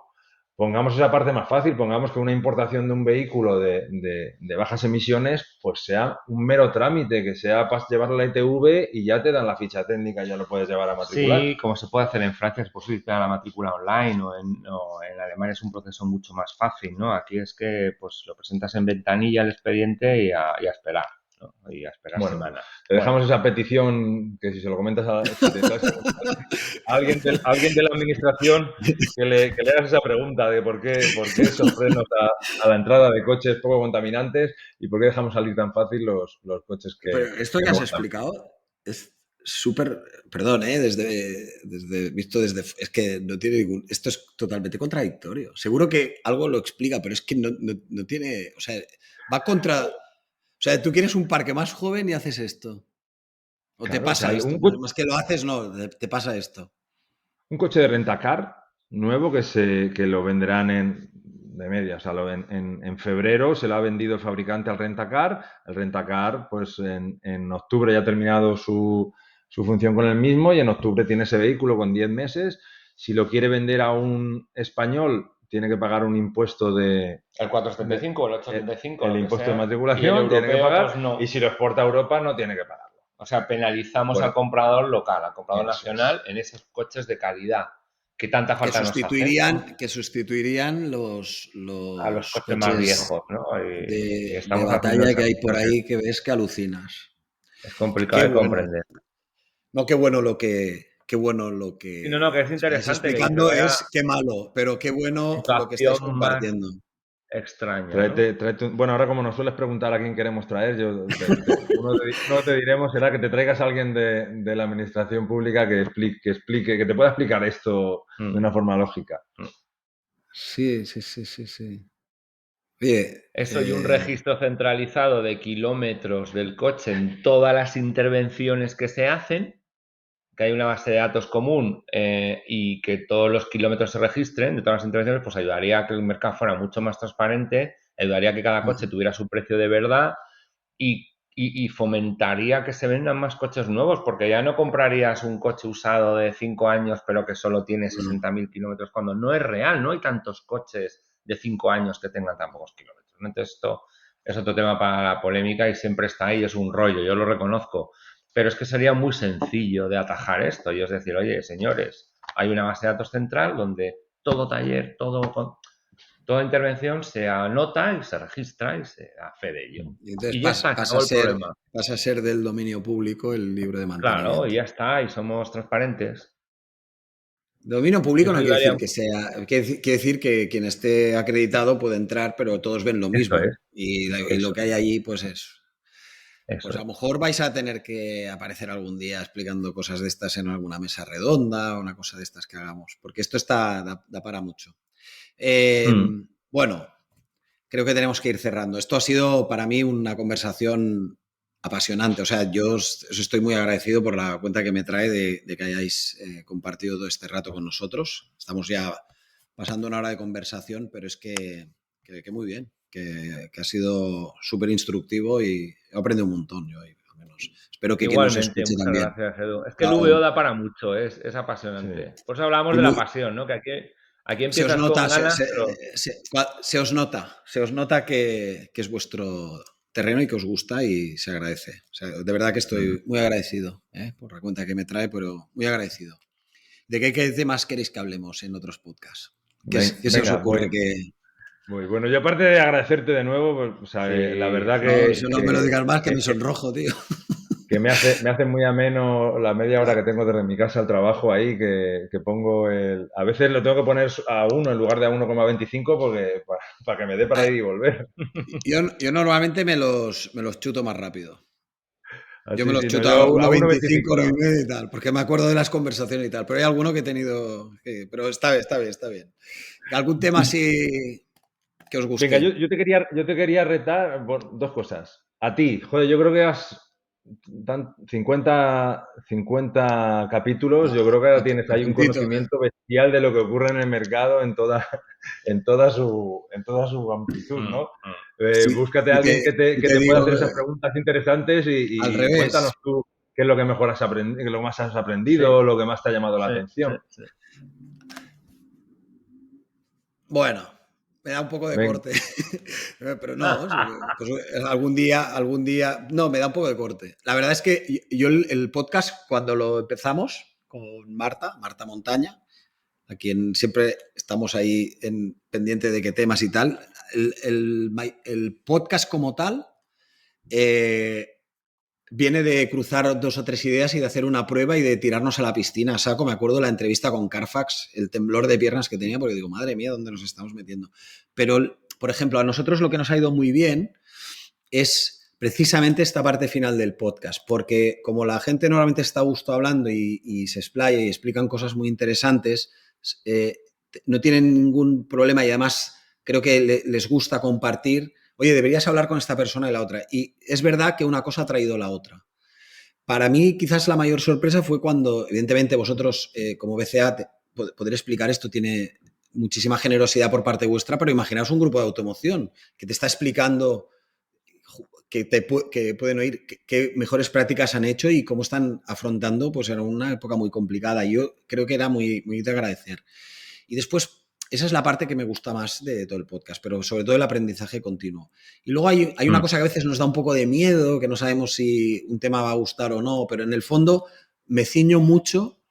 Pongamos esa parte más fácil, pongamos que una importación de un vehículo de bajas emisiones pues sea un mero trámite, que sea para llevarlo a la ITV y ya te dan la ficha técnica y ya lo puedes llevar a matricular. Sí, como se puede hacer en Francia, es posible ir a la matrícula online o en Alemania es un proceso mucho más fácil, ¿no? Aquí es que pues lo presentas en ventanilla el expediente y a esperar. ¿no? Y a esperar Bueno, semanas. te dejamos esa petición que si se lo comentas a alguien de la administración que le hagas esa pregunta de por qué esos frenos a la entrada de coches poco contaminantes y por qué dejamos salir tan fácil los coches Pero esto que que has no contaminan. explicado es súper, perdón, visto desde, es que no tiene ningún, esto es totalmente contradictorio. Seguro que algo lo explica, pero es que no tiene, o sea, va contra, o sea, tú quieres un parque más joven y haces esto. O te Claro, pasa o sea, esto, más que lo haces, no, te pasa esto. un coche de rentacar nuevo que lo venderán de media, o sea, en febrero se lo ha vendido el fabricante al rentacar. El rentacar, pues en octubre ya ha terminado su función con el mismo y en octubre tiene ese vehículo con 10 meses. Si lo quiere vender a un español, tiene que pagar un impuesto de... El 475 o el 875, el lo que impuesto de sea, matriculación, y el tiene que europeo, pagar, pues no. y si lo exporta a Europa no tiene que pagarlo. O sea, penalizamos Bueno, al comprador local, al comprador eso nacional en esos coches de calidad que tanta falta nos hacen, ¿no? Que sustituirían A los coches más coches viejos, ¿no? Y de estamos haciendo batalla que esa hay por ahí que ves que alucinas. Es Qué complicado de bueno. comprender. No, qué bueno lo que Sí, no, que es estáis interesante que dices, explicando, vaya es qué malo, pero qué bueno lo que estáis situación más compartiendo. extraña, ¿no? Bueno, ahora como nos sueles preguntar a quién queremos traer, uno te diremos será que te traigas a alguien de la administración pública que explique, que te pueda explicar esto de una forma lógica. Sí. Oye, Eso y un registro centralizado de kilómetros del coche en todas las intervenciones que se hacen, que hay una base de datos común y que todos los kilómetros se registren de todas las intervenciones, pues ayudaría a que el mercado fuera mucho más transparente, ayudaría a que cada coche tuviera su precio de verdad y fomentaría que se vendan más coches nuevos, porque ya no comprarías un coche usado de 5 años pero que solo tiene 60.000 kilómetros, cuando no es real, no hay tantos coches de 5 años que tengan tan pocos kilómetros. Entonces esto es otro tema para la polémica y siempre está ahí, es un rollo, yo lo reconozco. Pero es que sería muy sencillo de atajar esto y es decir, oye, señores, hay una base de datos central donde todo taller, toda intervención se anota y se registra y se da fe de ello. y entonces Y ya está, acabó el problema. pasa a ser del dominio público el libro de mantenimiento. Claro, y ya está, y somos transparentes. Dominio público no quiere ayudaría decir que sea, quiere decir que quien esté acreditado puede entrar, pero todos ven lo mismo. Eso es. Y lo que hay allí, pues es. Pues a lo mejor vais a tener que aparecer algún día explicando cosas de estas en alguna mesa redonda o una cosa de estas que hagamos, porque esto da para mucho. Bueno, creo que tenemos que ir cerrando. Esto ha sido para mí una conversación apasionante. O sea, yo os estoy muy agradecido por la cuenta que me trae de que hayáis compartido todo este rato con nosotros. Estamos ya pasando una hora de conversación, pero es que muy bien, que ha sido súper instructivo y he aprendido un montón yo, al menos. Espero que quien nos Igualmente, escuche muchas también. gracias, Edu. Es que el VO da para mucho, es apasionante. Sí. Por eso hablamos de la pasión, ¿no? Que aquí empiezas con ganas, pero... se os nota que es vuestro terreno y que os gusta y se agradece. O sea, de verdad que estoy muy agradecido por la cuenta que me trae, pero muy agradecido. ¿De qué temas queréis que hablemos en otros podcasts? ¿Qué se os ocurre que...? Muy bueno, yo aparte de agradecerte de nuevo, pues, o sea, la verdad que... No me lo digas más, que me sonrojo, tío. Que me hace muy ameno la media hora que tengo desde mi casa al trabajo ahí, que pongo el... A veces lo tengo que poner a 1 en lugar de a 1,25 porque para que me dé para ir y volver. Yo normalmente me los chuto más rápido. Yo me los chuto a 1,25, 1,5 y tal, porque me acuerdo de las conversaciones y tal. Pero hay alguno que he tenido... pero está bien. ¿Algún tema así que os guste? Venga, yo te quería retar por 2 cosas. A ti, joder, yo creo que has 50 capítulos, yo creo que ahora tienes ahí un conocimiento bestial de lo que ocurre en el mercado en toda su amplitud, ¿no? Sí, búscate a alguien que te pueda hacer esas preguntas interesantes y cuéntanos tú qué es lo que mejor has aprendido, qué es lo que más has aprendido, lo que más te ha llamado la atención. Sí. Bueno, me da un poco de corte, pero no, pues algún día, no, me da un poco de corte. La verdad es que yo el podcast, cuando lo empezamos con Marta Montaña, a quien siempre estamos ahí pendiente de qué temas y tal, el podcast como tal viene de cruzar 2 o 3 ideas y de hacer una prueba y de tirarnos a la piscina. Saco, me acuerdo la entrevista con Carfax, el temblor de piernas que tenía, porque digo, madre mía, ¿dónde nos estamos metiendo? Pero, por ejemplo, a nosotros lo que nos ha ido muy bien es precisamente esta parte final del podcast, porque como la gente normalmente está a gusto hablando y se explaya y explican cosas muy interesantes, no tienen ningún problema y además creo que les gusta compartir. Oye, deberías hablar con esta persona y la otra. Y es verdad que una cosa ha traído la otra. Para mí, quizás la mayor sorpresa fue cuando, evidentemente, vosotros, como BCA, poder explicar esto tiene muchísima generosidad por parte vuestra, pero imaginaos un grupo de automoción que te está explicando que pueden oír qué mejores prácticas han hecho y cómo están afrontando pues, en una época muy complicada. Yo creo que era muy, muy de agradecer. Y después, esa es la parte que me gusta más de todo el podcast, pero sobre todo el aprendizaje continuo. Y luego hay una cosa que a veces nos da un poco de miedo, que no sabemos si un tema va a gustar o no, pero en el fondo me ciño mucho,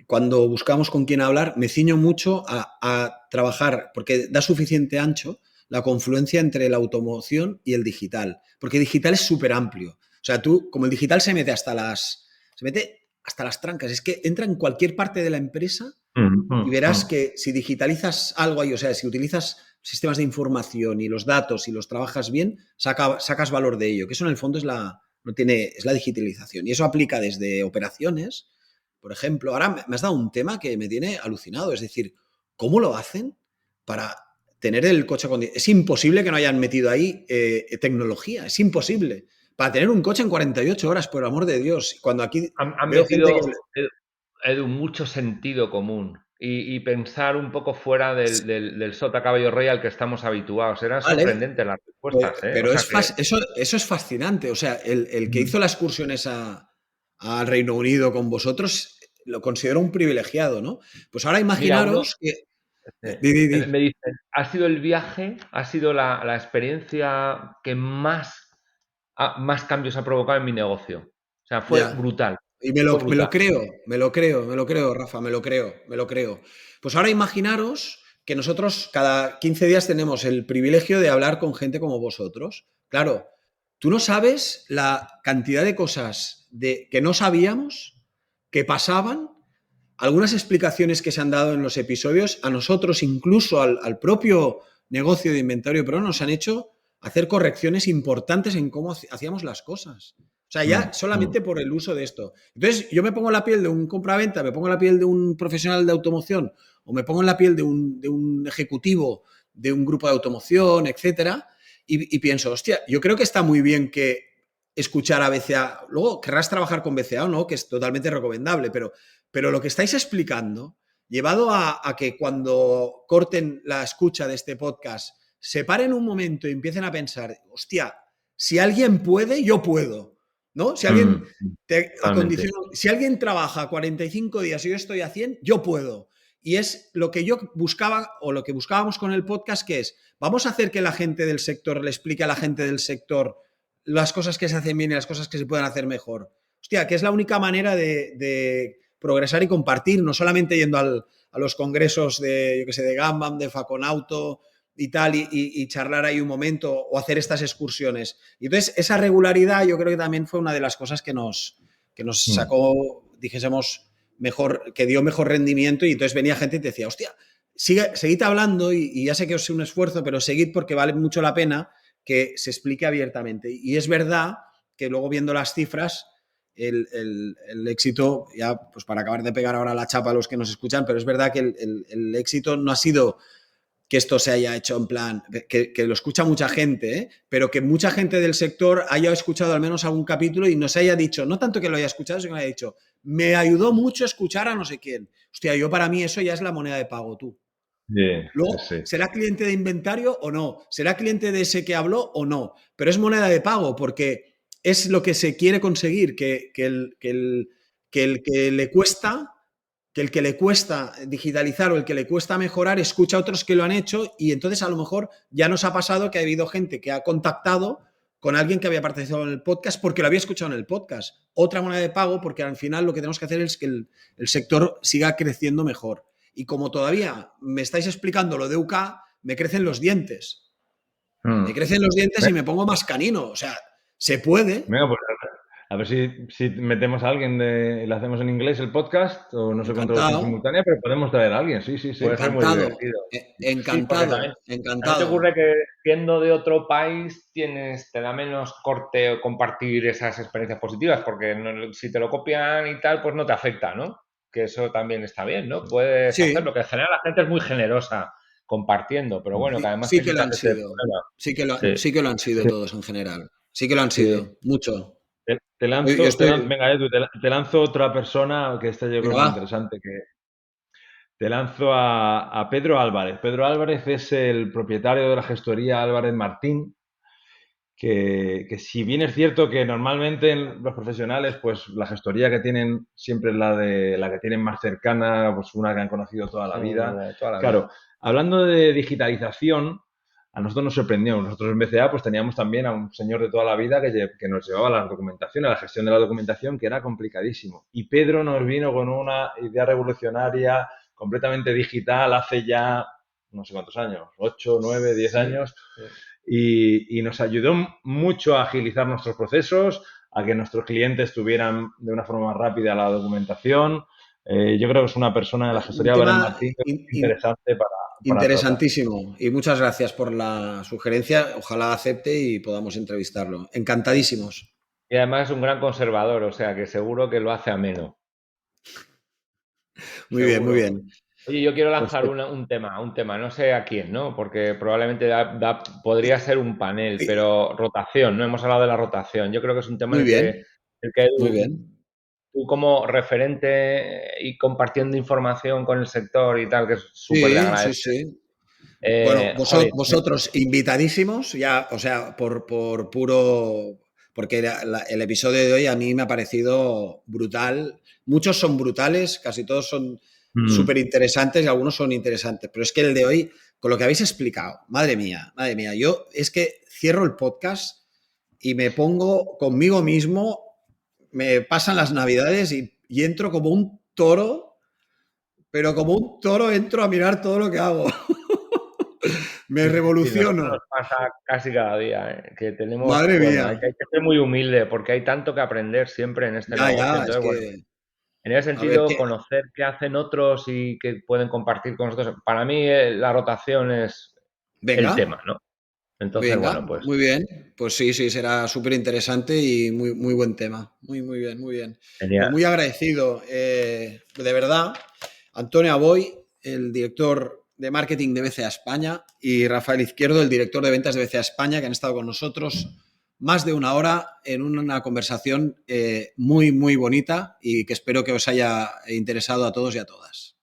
cuando buscamos con quién hablar, me ciño mucho a trabajar, porque da suficiente ancho la confluencia entre la automoción y el digital, porque el digital es súper amplio. O sea, tú, como el digital se mete hasta las trancas, es que entra en cualquier parte de la empresa y verás que si digitalizas algo ahí, o sea, si utilizas sistemas de información y los datos y los trabajas bien, sacas valor de ello, que eso en el fondo es la digitalización. Y eso aplica desde operaciones, por ejemplo. Ahora me has dado un tema que me tiene alucinado, es decir, ¿cómo lo hacen para tener el coche con... Es imposible que no hayan metido ahí tecnología, es imposible. Para tener un coche en 48 horas, por amor de Dios. Cuando aquí Han veo gente metido, que... Edu, mucho sentido común y pensar un poco fuera del sota caballo rey al que estamos habituados. Eran Vale, sorprendentes las respuestas, ¿eh? O pero sea que... eso es fascinante. O sea, el que hizo la excursión al Reino Unido con vosotros lo considero un privilegiado, ¿no? Pues ahora Mira, imaginaros que... Di. me dicen, ha sido el viaje, ha sido la experiencia que más cambios ha provocado en mi negocio. O sea, fue Ya. brutal. Y Fue me lo brutal. creo, Rafa, me lo creo. Pues ahora imaginaros que nosotros cada 15 días tenemos el privilegio de hablar con gente como vosotros. Claro, tú no sabes la cantidad de cosas que no sabíamos, que pasaban, algunas explicaciones que se han dado en los episodios, a nosotros, incluso al propio negocio de Inventario Pro, nos han hecho hacer correcciones importantes en cómo hacíamos las cosas. O sea, ya solamente por el uso de esto. Entonces, yo me pongo en la piel de un compraventa, me pongo en la piel de un profesional de automoción o me pongo en la piel de un ejecutivo de un grupo de automoción, etcétera, y pienso, hostia, yo creo que está muy bien que escuchar a BCA. Luego, querrás trabajar con BCA o no, que es totalmente recomendable, pero lo que estáis explicando, llevado a que cuando corten la escucha de este podcast, se paren un momento y empiecen a pensar, hostia, si alguien puede, yo puedo. ¿No? Si alguien si alguien trabaja 45 días y yo estoy a 100, yo puedo. Y es lo que yo buscaba o lo que buscábamos con el podcast, que es, vamos a hacer que la gente del sector le explique a la gente del sector las cosas que se hacen bien y las cosas que se pueden hacer mejor. Hostia, que es la única manera de progresar y compartir, no solamente yendo a los congresos de, yo que sé, de Gambam, de Faconauto y tal, y charlar ahí un momento o hacer estas excursiones. Y entonces, esa regularidad yo creo que también fue una de las cosas que nos sacó, dijésemos, mejor, que dio mejor rendimiento, y entonces venía gente y te decía, hostia, seguid hablando y ya sé que os es un esfuerzo, pero seguid porque vale mucho la pena que se explique abiertamente. Y es verdad que luego viendo las cifras, el éxito, ya pues para acabar de pegar ahora la chapa a los que nos escuchan, pero es verdad que el éxito no ha sido que esto se haya hecho en plan, que lo escucha mucha gente, ¿eh? Pero que mucha gente del sector haya escuchado al menos algún capítulo y nos haya dicho, no tanto que lo haya escuchado, sino que haya dicho, me ayudó mucho escuchar a no sé quién. Hostia, yo para mí eso ya es la moneda de pago, tú. Luego, ¿será cliente de Inventario o no? ¿Será cliente de ese que habló o no? Pero es moneda de pago porque es lo que se quiere conseguir, que el que le cuesta, digitalizar o el que le cuesta mejorar, escucha a otros que lo han hecho, y entonces a lo mejor ya nos ha pasado que ha habido gente que ha contactado con alguien que había participado en el podcast porque lo había escuchado en el podcast. Otra moneda de pago, porque al final lo que tenemos que hacer es que el sector siga creciendo mejor. Y como todavía me estáis explicando lo de UK, me crecen los dientes. Me crecen los dientes y me pongo más canino. O sea, Se puede. Venga, pues a ver si metemos a alguien, le hacemos en inglés el podcast, o no sé con traducción simultánea, pero podemos traer a alguien, sí. Puede ser muy divertido. Encantado. ¿No te ocurre que siendo de otro país te da menos corte compartir esas experiencias positivas? Porque si te lo copian y tal, pues no te afecta, ¿no? Que eso también está bien, ¿no? Puedes hacerlo, que en general la gente es muy generosa compartiendo, pero bueno, que además... Sí que lo han sido. Sí que lo han sido todos en general. Sí que lo han sido, mucho. Te lanzo, venga, Edu, te lanzo otra persona que yo creo muy interesante. Te lanzo a Pedro Álvarez. Pedro Álvarez es el propietario de la gestoría Álvarez Martín, que si bien es cierto que normalmente los profesionales, pues la gestoría que tienen siempre es la que tienen más cercana, pues una que han conocido toda la vida. Claro, hablando de digitalización, a nosotros nos sorprendió. Nosotros en BCA pues teníamos también a un señor de toda la vida que nos llevaba la documentación, a la gestión de la documentación, que era complicadísimo. Y Pedro nos vino con una idea revolucionaria, completamente digital, hace ya no sé cuántos años, 8, 9, 10 años, y nos ayudó mucho a agilizar nuestros procesos, a que nuestros clientes tuvieran de una forma más rápida la documentación. Yo creo que es una persona de la gestoría Álvarez Martín interesante para interesantísimo. Tratar. Y muchas gracias por la sugerencia. Ojalá acepte y podamos entrevistarlo. Encantadísimos. Y además es un gran conservador, o sea que seguro que lo hace ameno. Muy bien, muy bien. Oye, yo quiero lanzar un tema, no sé a quién, ¿no? Porque probablemente podría ser un panel, pero rotación, no hemos hablado de la rotación. Yo creo que es un tema muy bien. Muy bien. Tú como referente y compartiendo información con el sector y tal, que es súper de agradecer. Sí. Bueno, vosotros invitadísimos, ya, o sea, por puro... Porque el episodio de hoy a mí me ha parecido brutal. Muchos son brutales, casi todos son súper interesantes y algunos son interesantes. Pero es que el de hoy, con lo que habéis explicado, madre mía, yo es que cierro el podcast y me pongo conmigo mismo, me pasan las navidades y entro como un toro, pero como un toro entro a mirar todo lo que hago. Me revoluciono. Nos pasa casi cada día, que tenemos... Madre mía. Hay que ser muy humilde porque hay tanto que aprender siempre en este negocio. Entonces, en ese sentido, conocer qué hacen otros y que pueden compartir con nosotros. Para mí la rotación es el tema, ¿no? Entonces, bueno, pues... Muy bien. Pues sí, será súper interesante y muy, muy buen tema. Muy bien. Pues muy agradecido. De verdad, Antonio Aboy, el director de marketing de BCA España, y Rafael Izquierdo, el director de ventas de BCA España, que han estado con nosotros más de una hora en una conversación muy, muy bonita y que espero que os haya interesado a todos y a todas.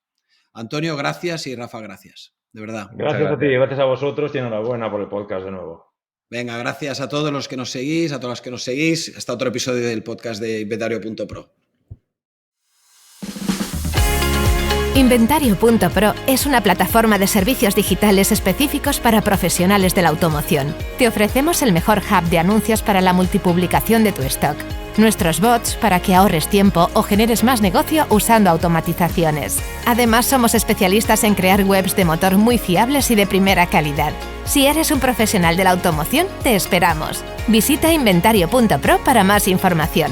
Antonio, gracias, y Rafa, gracias. De verdad. Gracias a ti, gracias a vosotros y enhorabuena por el podcast de nuevo. Venga, gracias a todos los que nos seguís, a todas las que nos seguís. Hasta otro episodio del podcast de Inventario.pro. Inventario.pro es una plataforma de servicios digitales específicos para profesionales de la automoción. Te ofrecemos el mejor hub de anuncios para la multipublicación de tu stock, nuestros bots para que ahorres tiempo o generes más negocio usando automatizaciones. Además, somos especialistas en crear webs de motor muy fiables y de primera calidad. Si eres un profesional de la automoción, te esperamos. Visita Inventario.pro para más información.